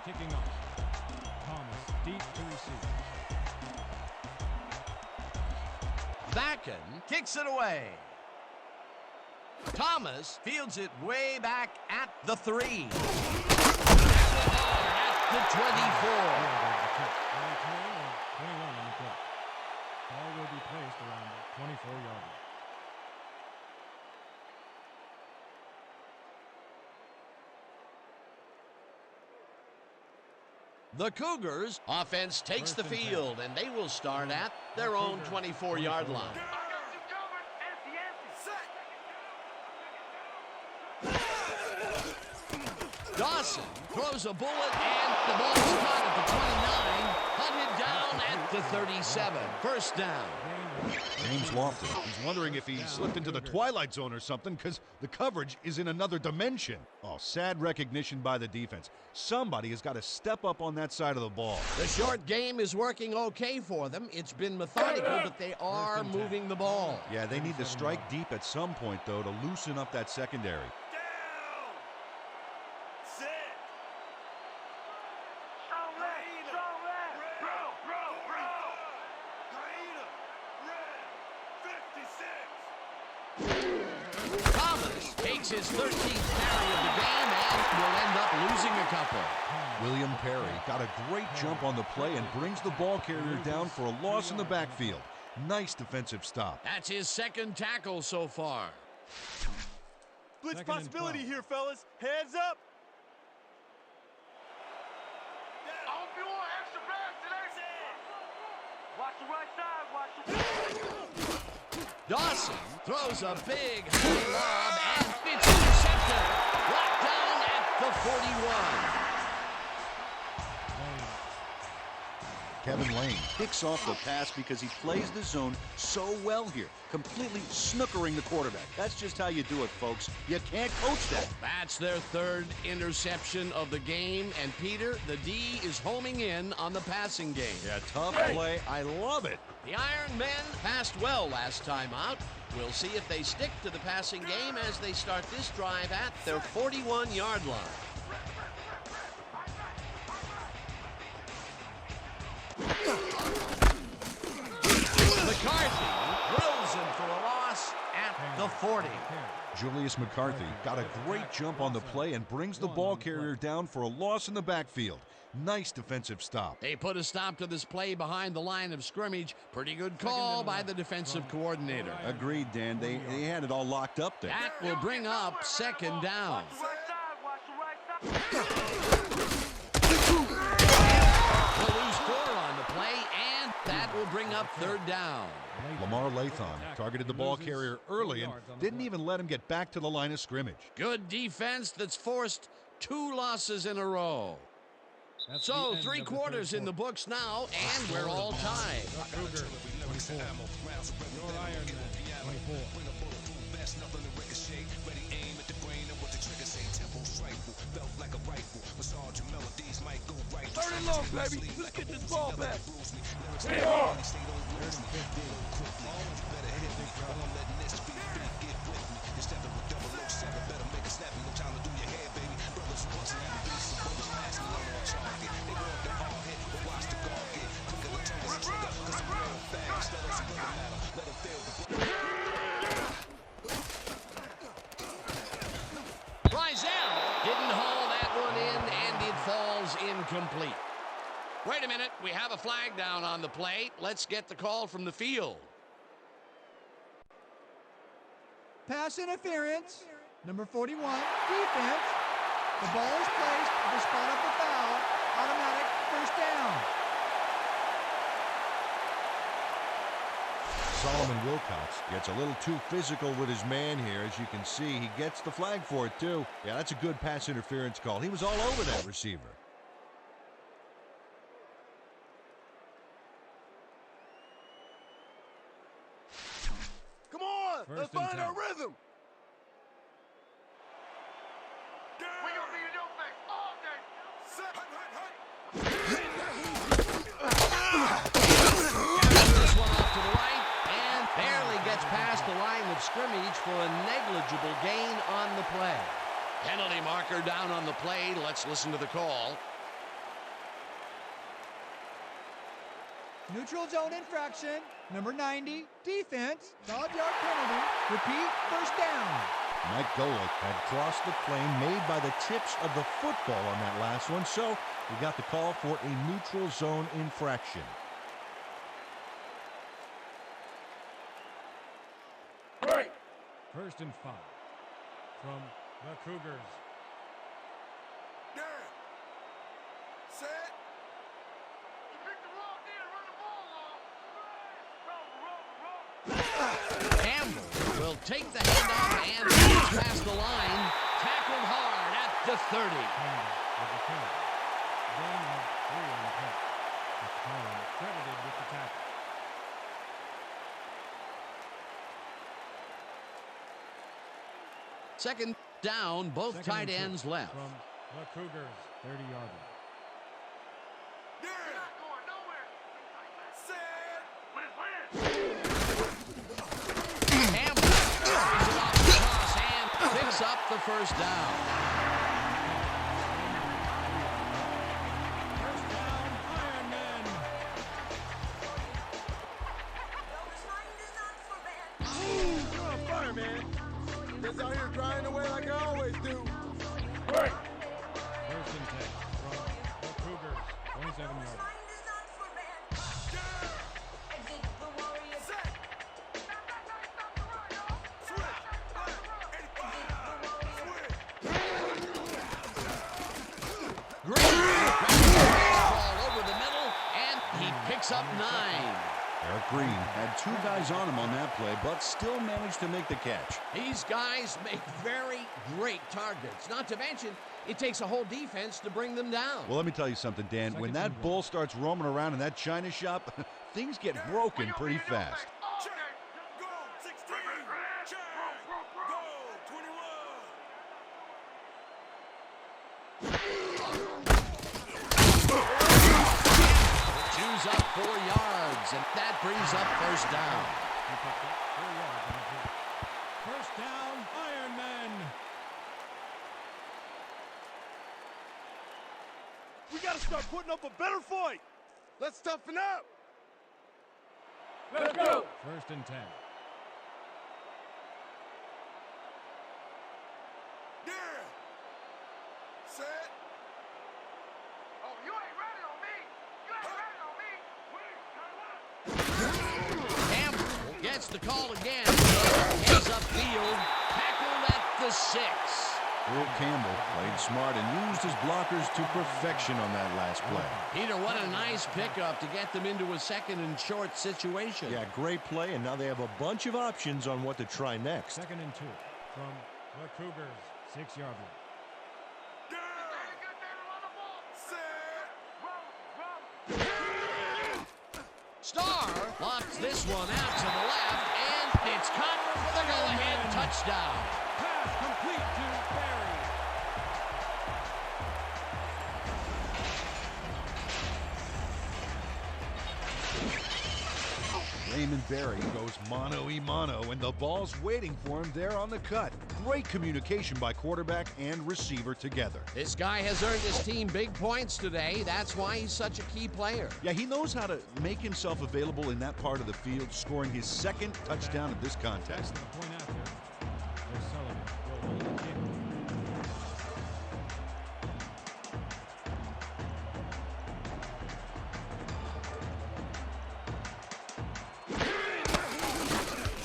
Kicking off. Thomas deep to receive. Backen kicks it away. Thomas fields it way back at the 3. At the 24. 21 on the clock. Ball will be placed around the 24-yard. The Cougars offense takes the field, and they will start at their own 24-yard line. I got you covered. Empty. Dawson throws a bullet, and the ball is caught at the 29, hunted down at the 37. First down. James Lofton. He's wondering if he slipped into the twilight zone or something because the coverage is in another dimension. Oh, sad recognition by the defense. Somebody has got to step up on that side of the ball. The short game is working okay for them. It's been methodical, but they are moving the ball. Yeah, they need to strike deep at some point, though, to loosen up that secondary. Down. Set. Thomas takes his 13th carry of the game and will end up losing a couple. William Perry got a great jump on the play and brings the ball carrier down for a loss in the backfield. Nice defensive stop. That's his second tackle so far. Blitz Second and possibility 12. here, fellas. Heads up. I hope you want extra bags today. Watch the right side. Watch the. Dawson throws a big high lob and it's intercepted. Locked down at the 41. Kevin Lane picks off the pass because he plays the zone so well here, completely snookering the quarterback. That's just how you do it, folks. You can't coach that. That's their third interception of the game. And Peter, the D is homing in on the passing game. Yeah, tough play. I love it. The Iron Men passed well last time out. We'll see if they stick to the passing game as they start this drive at their 41-yard line. McCarthy throws him for a loss at the 40. Julius McCarthy got a great jump on the play and brings the ball carrier down for a loss in the backfield. Nice defensive stop. They put a stop to this play behind the line of scrimmage. Pretty good call by the defensive coordinator. Agreed, Dan. They had it all locked up there. That will bring up second down. They'll lose 4 on the play, and that will bring up third down. Lamar Lathon targeted the ball carrier early and didn't even let him get back to the line of scrimmage. Good defense that's forced 2 losses in a row. So 3 quarters in the books now, and we're all tied. Cougar, 24. Your Iron Man, 24. Third and long, baby. Let's get this ball back. Stay on. Brizell didn't haul that one in, and it falls incomplete. Wait a minute, we have a flag down on the play. Let's get the call from the field. Pass interference. Number 41, defense. The ball is placed at the spot of the foul. Automatic first down. Solomon Wilcox gets a little too physical with his man here. As you can see, he gets the flag for it, too. Yeah, that's a good pass interference call. He was all over that receiver. Come on. First Let's and find 10. our rhythm. We gonna be in your face all day. Set. This one off to the right, and barely gets past the line of scrimmage for a negligible gain on the play. Penalty marker down on the play. Let's listen to the call. Neutral zone infraction. Number 90, defense. 5-yard penalty. Repeat, first down. Mike Golick had crossed the plane made by the tips of the football on that last one, so he got the call for a neutral zone infraction. First and 5 from the Cougars. Down. Set. You picked the wrong day to run the ball off. Campbell will take the handoff and sneaks past the line. Tackled hard at the 30. Campbell with the count. Gain of 3 on the play. McCollum credited with the tackle. Second down, both Second tight and 2 ends left. From the Cougars, 30-yard line. Yeah. Not going nowhere. Set. Campbell carries it off the toss and picks up the first down. First down, Ironman. You're on fire, man. Just out here grinding away like I always do. First and 10 from the Cougars, 27-yard line. Set. Switch. Back. 85. Switch. Green ball over the middle, and he picks up 9. Eric Green had 2 guys on him on that play, but still managed to make the catch. These guys make very great targets. Not to mention, it takes a whole defense to bring them down. Well, let me tell you something, Dan. When that bull starts roaming around in that china shop, things get broken pretty fast. Check. Go. 16. Check. Go. 21. Chews up 4 yards, and that brings up first down. He picked up 4 yards on the play. First down, Ironman. We gotta start putting up a better fight. Let's toughen up. Let's go. First and 10. Yeah. Set. Oh, you ain't ready on me. You ain't ready on me. Wait, time out. Campbell gets the call again. Heads upfield, tackled at the 6. Earl Campbell played smart and used his blockers to perfection on that last play. Peter, what a nice pickup to get them into a second and short situation. Yeah, great play, and now they have a bunch of options on what to try next. Second and 2 from the Cougars, 6-yard line. Starr locks this one out to the left, and it's caught for the go-ahead touchdown. Pass complete to Barry. Raymond Berry goes mano-a-mano, and the ball's waiting for him there on the cut. Great communication by quarterback and receiver together. This guy has earned his team big points today. That's why he's such a key player. Yeah, he knows how to make himself available in that part of the field, scoring his 2nd touchdown of this contest. The point after. O'Sullivan will hold the kick.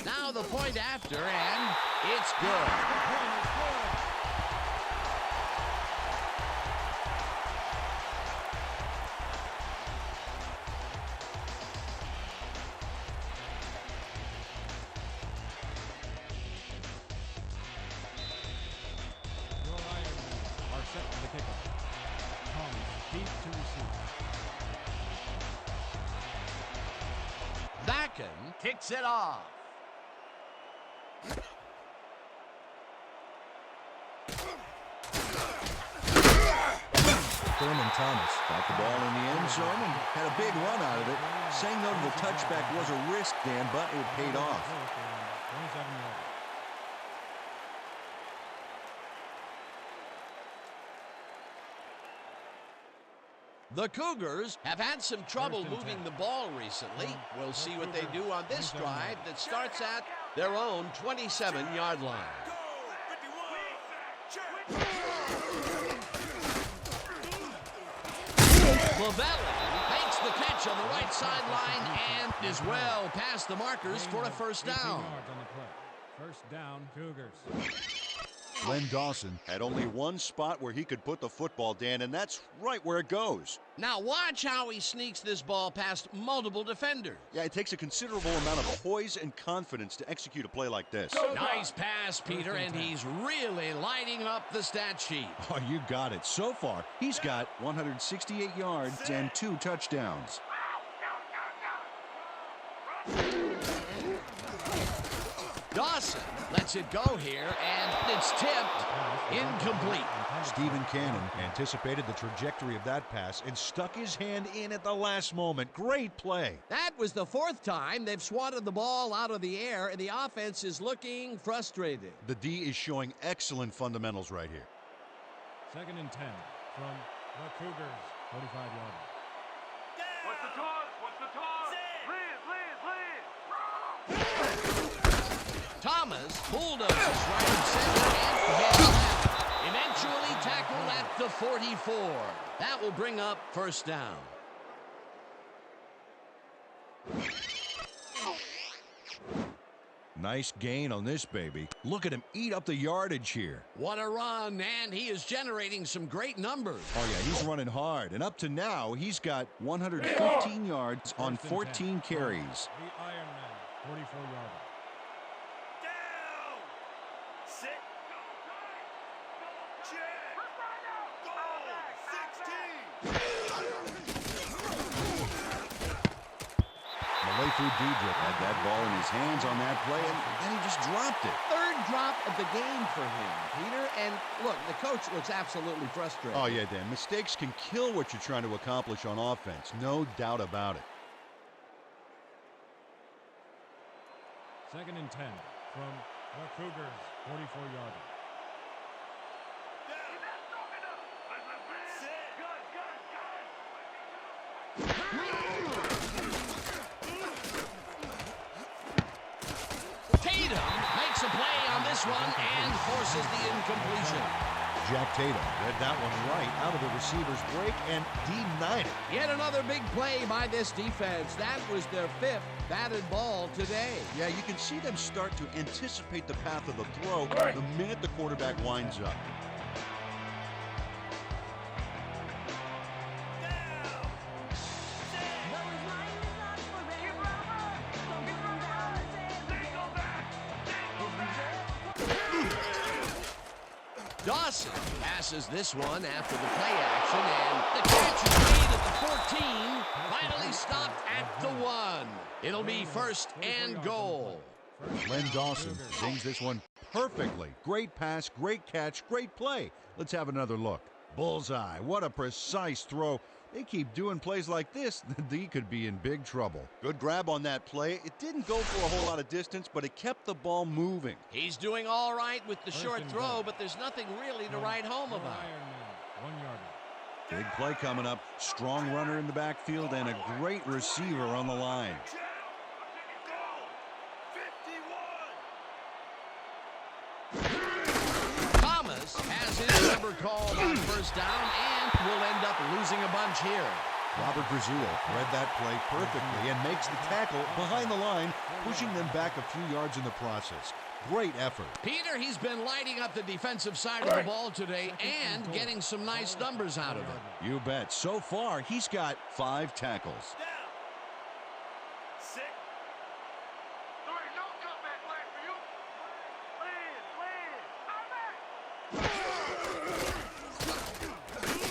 Now the point after, and it's good. Point is good. Your Ironmen are set for the kickoff. Thomas deep to receive. Backen kicks it off. Thurman Thomas got the ball in the end zone and had a big run out of it. Saying no to the touchback was a risk, Dan, but it paid off. 27 yards. The Cougars have had some trouble First and moving 10. the ball recently. We'll see what they do on this drive that starts at their own 27-yard line. Go. 51. Check. Lavelli makes the catch on the right sideline and is well past the markers for a first 18 down. yards on the play. First down, Cougars. Len Dawson had only one spot where he could put the football, Dan, and that's right where it goes. Now watch how he sneaks this ball past multiple defenders. Yeah, it takes a considerable amount of poise and confidence to execute a play like this. Nice pass, Peter, and he's really lighting up the stat sheet. Oh, you got it. So far, he's got 168 yards and 2 touchdowns. Dawson lets it go here, and it's tipped. Incomplete. Stephen Cannon anticipated the trajectory of that pass and stuck his hand in at the last moment. Great play. That was the fourth time they've swatted the ball out of the air, and the offense is looking frustrated. The D is showing excellent fundamentals right here. 2nd and 10 from the Cougars, 45-yard. What's the toss? What's the toss? Thomas bulldozes right in center and head left. Eventually tackled at the 44. That will bring up first down. Nice gain on this baby. Look at him eat up the yardage here. What a run, and he is generating some great numbers. Oh, yeah, he's running hard. And up to now, he's got 115 yards on 14 carries. The Ironman, 44-yard. Down. Sit. Check. Goal. 16. Malayfu Diedrich had that ball in his hands on that play, and then he just dropped it. Third drop of the game for him, Peter. And look, the coach looks absolutely frustrated. Oh, yeah, Dan. Mistakes can kill what you're trying to accomplish on offense. No doubt about it. 2nd and 10 from the Cougars, 44-yard. Tatum makes a play on this one and forces the incompletion. Jack Tatum read that one right out of the receiver's break and denied it. Yet another big play by this defense. That was their 5th batted ball today. Yeah, you can see them start to anticipate the path of the throw the minute the quarterback winds up. Dawson passes this one after the play action, and the catch is made at the 14, finally stopped at the 1. It'll be 1st and goal. Len Dawson sings this one perfectly. Great pass, great catch, great play. Let's have another look. Bullseye. What a precise throw. They keep doing plays like this, the D could be in big trouble. Good grab on that play. It didn't go for a whole lot of distance, but it kept the ball moving. He's doing all right with the short throw, but there's nothing really to write home about. Ironman, 1-yard. Big play coming up. Strong runner in the backfield and a great receiver on the line. Thomas has his number called on first down and will end up losing a bunch here. Robert Brazil read that play perfectly and makes the tackle behind the line, pushing them back a few yards in the process. Great effort. Peter, he's been lighting up the defensive side of the ball today and getting some nice numbers out of it. You bet. So far, he's got 5 tackles.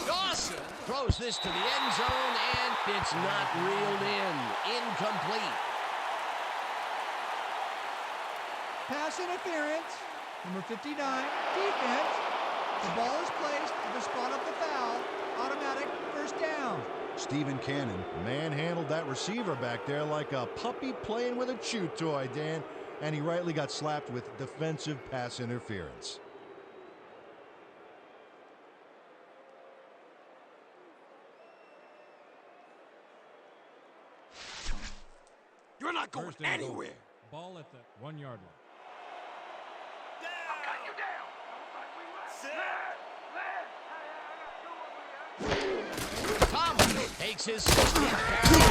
Dawson throws this to the end zone, and it's not reeled in. Incomplete. Pass interference, number 59, defense. The ball is placed at the spot of the foul. Automatic first down. Stephen Cannon manhandled that receiver back there like a puppy playing with a chew toy, Dan, and he rightly got slapped with defensive pass interference. You're not going anywhere. Ball at the 1-yard line. Thomas takes his 16th carry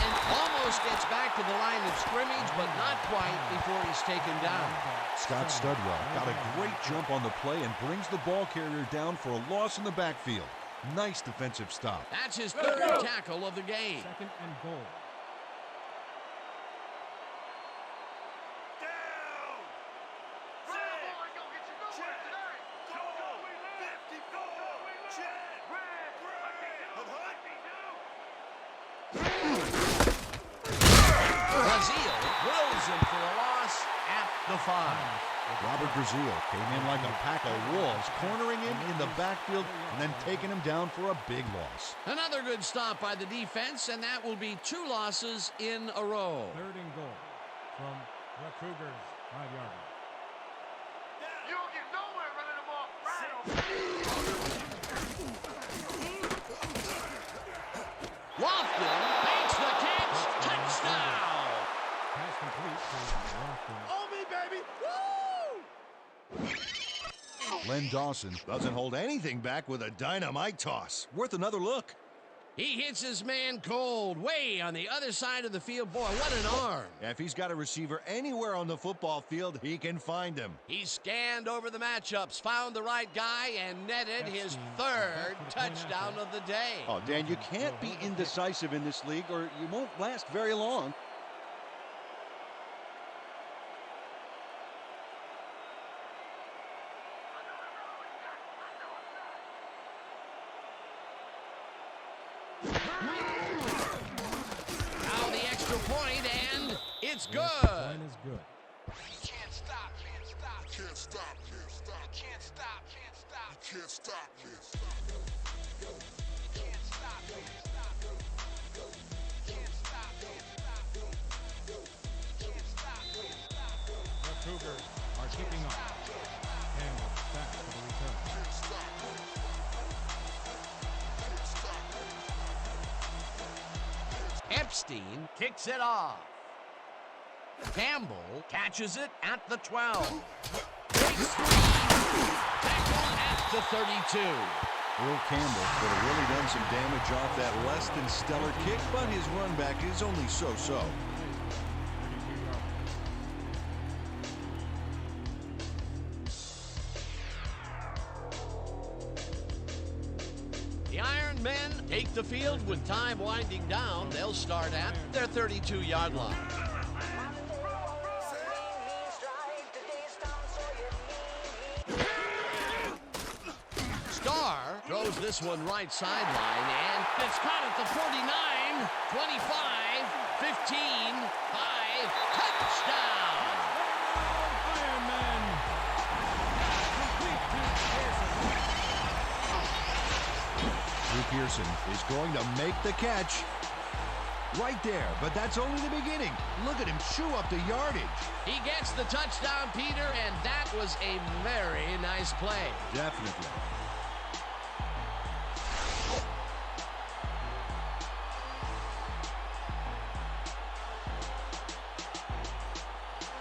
and almost gets back to the line of scrimmage, but not quite before he's taken down. Scott Studwell got a great jump on the play and brings the ball carrier down for a loss in the backfield. Nice defensive stop. That's his 3rd tackle of the game. 2nd and goal. Brazil drills him for a loss at the 5. Robert Brazil came in like a pack of wolves, cornering him in the backfield and then taking him down for a big loss. Another good stop by the defense, and that will be 2 losses in a row. 3rd and goal from the Cougars, 5-yard line. You don't get nowhere running the ball. Right. Lofton makes the catch. Touchdown. Pass complete to Lofton. On me, baby! Woo! Len Dawson doesn't hold anything back with a dynamite toss. Worth another look. He hits his man cold, way on the other side of the field. Boy, what an arm. If he's got a receiver anywhere on the football field, he can find him. He scanned over the matchups, found the right guy, and netted his 3rd touchdown of the day. Oh, Dan, you can't be indecisive in this league or you won't last very long. Now the extra point, and it's good. Line is good. Can't stop, can't stop. Can't stop, can't stop. Can't stop, can't stop. Can't stop, can't stop. Can't stop, can't stop. Can't stop, can't stop. Can't stop, can't stop. The Cougars are kicking off. Campbell back for the return. Can't stop. Can't stop. Epstein kicks it off. Campbell catches it at the 12. Breaks free. Tackle at the 32. Earl Campbell could have really done some damage off that less than stellar kick, but his run back is only so-so. 32-yard. The Iron Men take the field with time winding down. They'll start at their 32-yard line. Starr throws this one right sideline, and it's caught at the 49, 25, 15, 5, touchdown! Ironman. Complete to Pearson. Drew Pearson is going to make the catch. Right there, but that's only the beginning. Look at him chew up the yardage. He gets the touchdown, Peter, and that was a very nice play. Definitely.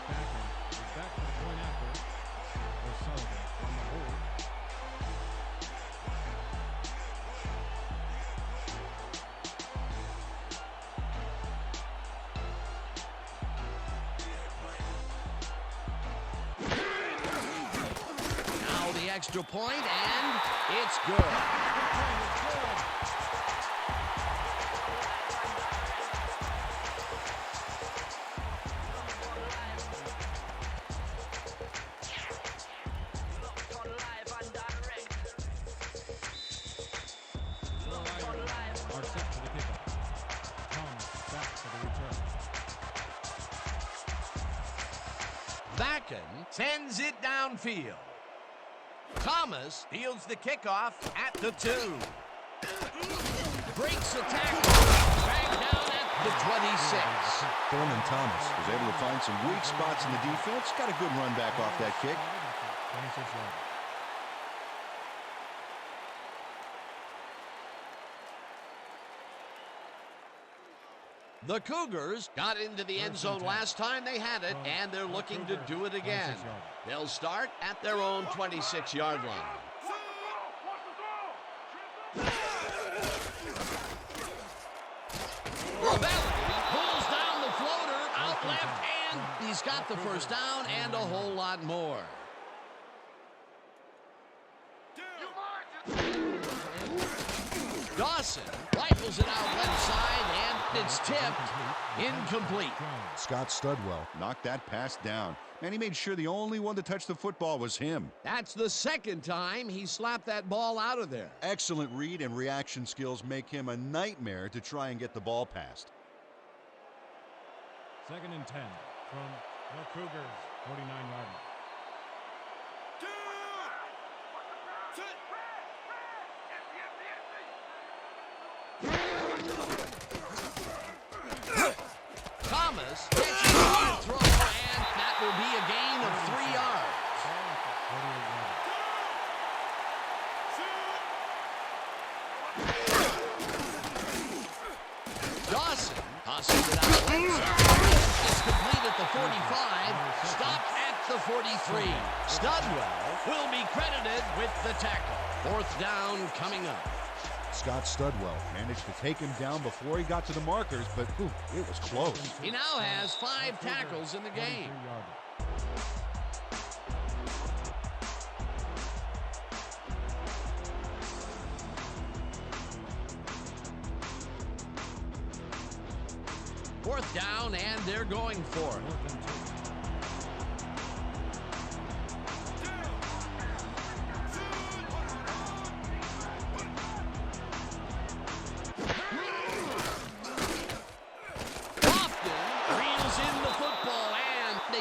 Backen is back for the point after. O'Sullivan on the hold. Now the extra point, and it's good. Are set for the kickoff. Thomas back for the return. Backen sends it downfield. Thomas fields the kickoff at the 2. Breaks the tackle. Dragged down at the 26. Thurman Thomas was able to find some weak spots in the defense. Got a good run back off that kick. 26 yards. The Cougars got into the end zone last time they had it, and they're looking to do it again. They'll start at their own 26-yard line. Ravelli pulls down the floater out left, and he's got the first down and a whole lot more. Dawson rifles it out left side, and it's tipped. Incomplete. Scott Studwell knocked that pass down, and he made sure the only one to touch the football was him. That's the second time he slapped that ball out of there. Excellent read and reaction skills make him a nightmare to try and get the ball past. 2nd and 10 from The Cougars, 49-yard line. Thomas catches the throw, and that will be a gain of 3 yards. Dawson tosses it out. It's complete at the 45, stopped at the 43. Studwell will be credited with the tackle. 4th down coming up. Scott Studwell managed to take him down before he got to the markers, but it was close. He now has 5 tackles in the game. Fourth down, and they're going for it.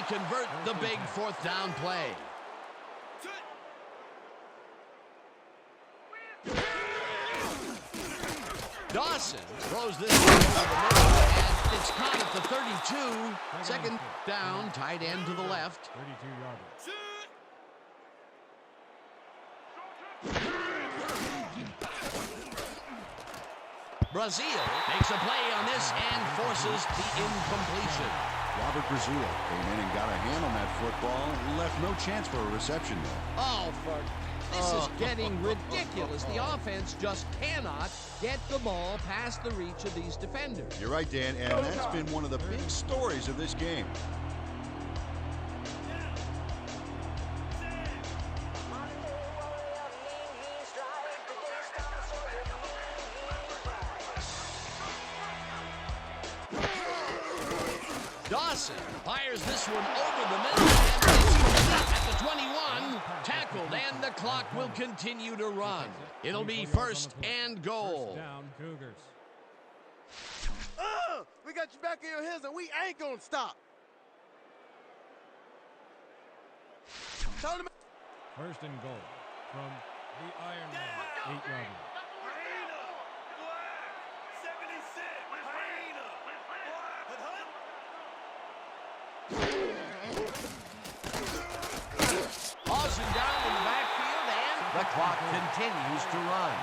Convert the big 4th down play. Dawson throws this one over the middle, and it's caught at the 32. 2nd down, tight end to the left. 32-yarder. Brazil makes a play on this and forces the incompletion. Robert Brazil came in and got a hand on that football. Left no chance for a reception, though. Oh, this is getting ridiculous. The offense just cannot get the ball past the reach of these defenders. You're right, Dan, and that's been one of the big stories of this game. Dawson fires this one over the middle, and it's at the 21, tackled, and the clock will continue to run. It'll be 1st and goal. First down, Cougars. We got you back in your hands, and we ain't gonna stop. First and goal from the Iron Man, 8-yarder. Dawson down in the backfield, and the clock continues to run.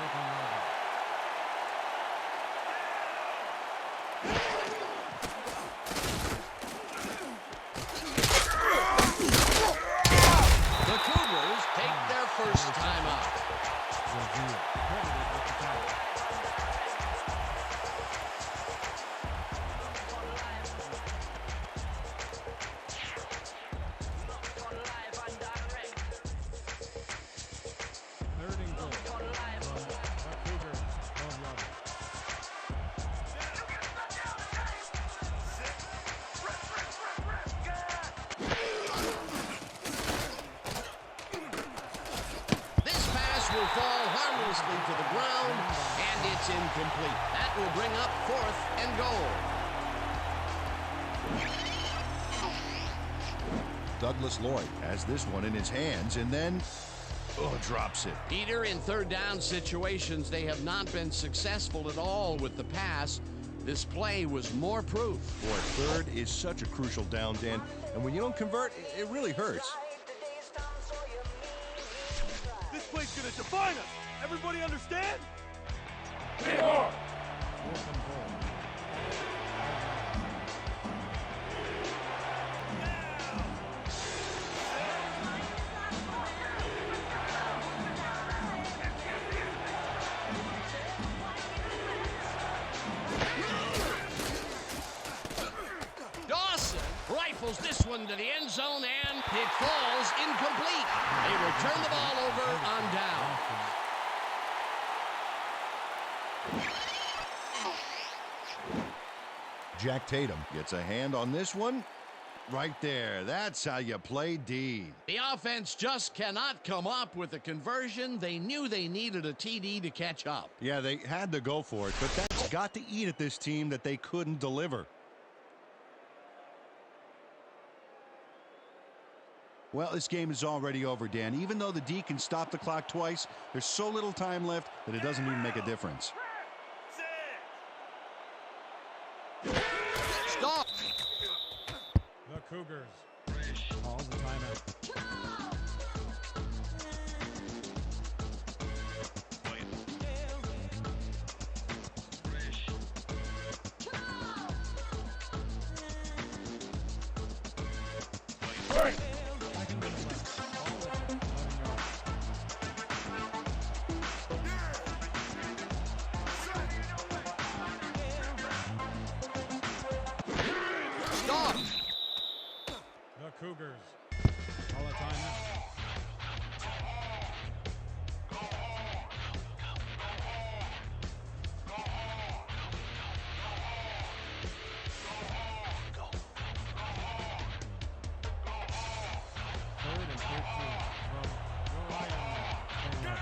The Cougars take their first time out. Will fall harmlessly to the ground, and it's incomplete. That will bring up 4th and goal. Douglas Lloyd has this one in his hands and then drops it. Peter, in 3rd down situations, they have not been successful at all with the pass. This play was more proof. Boy, 3rd is such a crucial down, Dan, and when you don't convert, it really hurts. This play's gonna define us. Everybody understand? Dawson rifles this one to the end zone, and it falls incomplete. They return the ball over on down. Jack Tatum gets a hand on this one. Right there. That's how you play D. The offense just cannot come up with a conversion. They knew they needed a TD to catch up. Yeah, they had to go for it, but that's got to eat at this team that they couldn't deliver. Well, this game is already over, Dan. Even though the D can stop the clock twice, there's so little time left that it doesn't even make a difference. Stop! The Cougars calls the timeout. Stop! The Cougars call a timeout. Third and 13 from your Iron Man.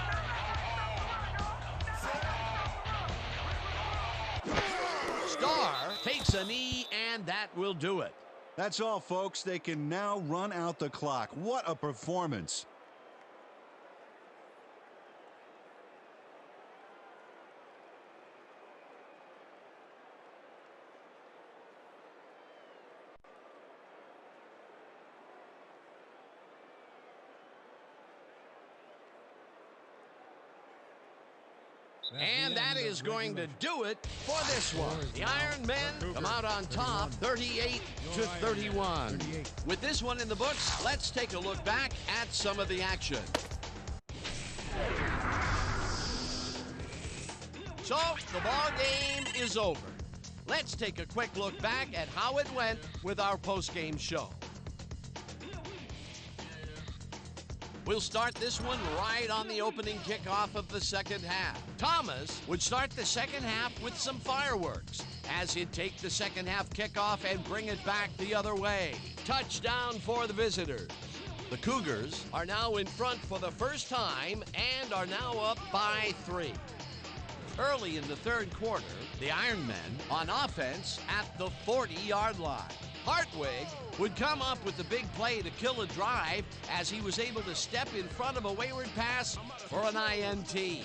Star takes a knee, and that will do it. That's all, folks. They can now run out the clock. What a performance. And that is going to do it for this one. The Iron Men come out on top, 38-31. With this one in the books, let's take a look back at some of the action. So, the ball game is over. Let's take a quick look back at how it went with our post-game show. We'll start this one right on the opening kickoff of the second half. Thomas would start the second half with some fireworks, as he'd take the second half kickoff and bring it back the other way. Touchdown for the visitors. The Cougars are now in front for the first time and are now up by 3. Early in the third quarter, the Iron Men on offense at the 40-yard line. Hartwig would come up with the big play to kill a drive as he was able to step in front of a wayward pass for an INT.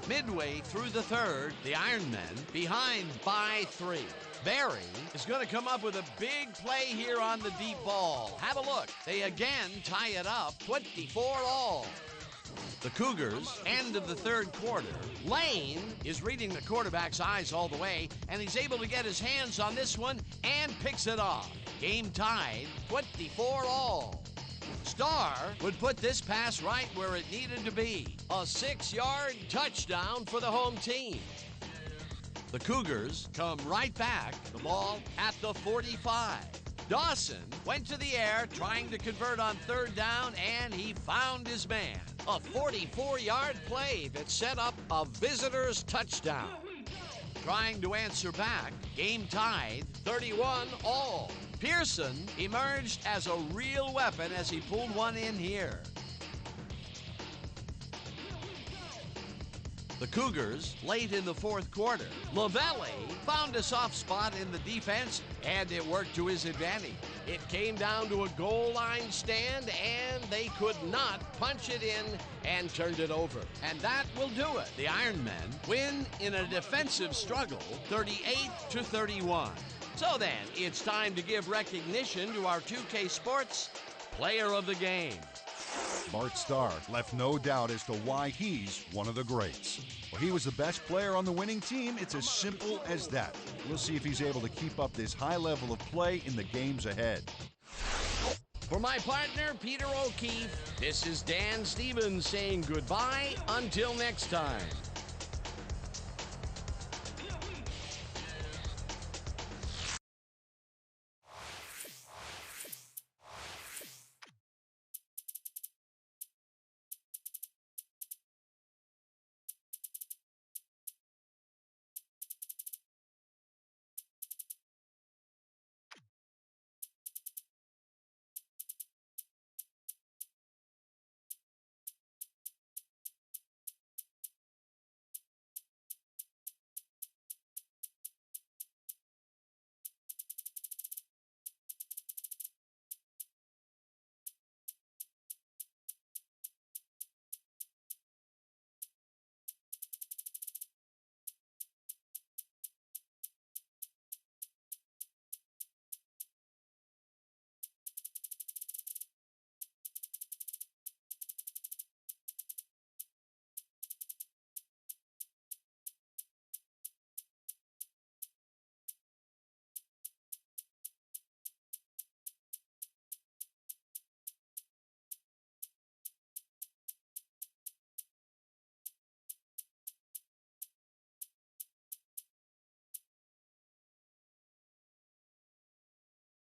Midway through the third, the Iron Men behind by 3. Barry is going to come up with a big play here on the deep ball. Have a look. They again tie it up, 24-all. The Cougars, end of the third quarter. Lane is reading the quarterback's eyes all the way, and he's able to get his hands on this one and picks it off. Game tied, 24-all. Star would put this pass right where it needed to be. A 6-yard touchdown for the home team. The Cougars come right back, the ball at the 45. Dawson went to the air trying to convert on third down, and he found his man. A 44-yard play that set up a visitor's touchdown. Trying to answer back, game tied, 31-all. Pearson emerged as a real weapon as he pulled one in here. The Cougars, late in the fourth quarter, Lavelli found a soft spot in the defense, and it worked to his advantage. It came down to a goal line stand, and they could not punch it in and turned it over. And that will do it. The Iron Men win in a defensive struggle, 38-31. So then, it's time to give recognition to our 2K Sports Player of the Game. Bart Starr left no doubt as to why he's one of the greats. Well, he was the best player on the winning team. It's as simple as that. We'll see if he's able to keep up this high level of play in the games ahead. For my partner, Peter O'Keefe, this is Dan Stevens saying goodbye until next time.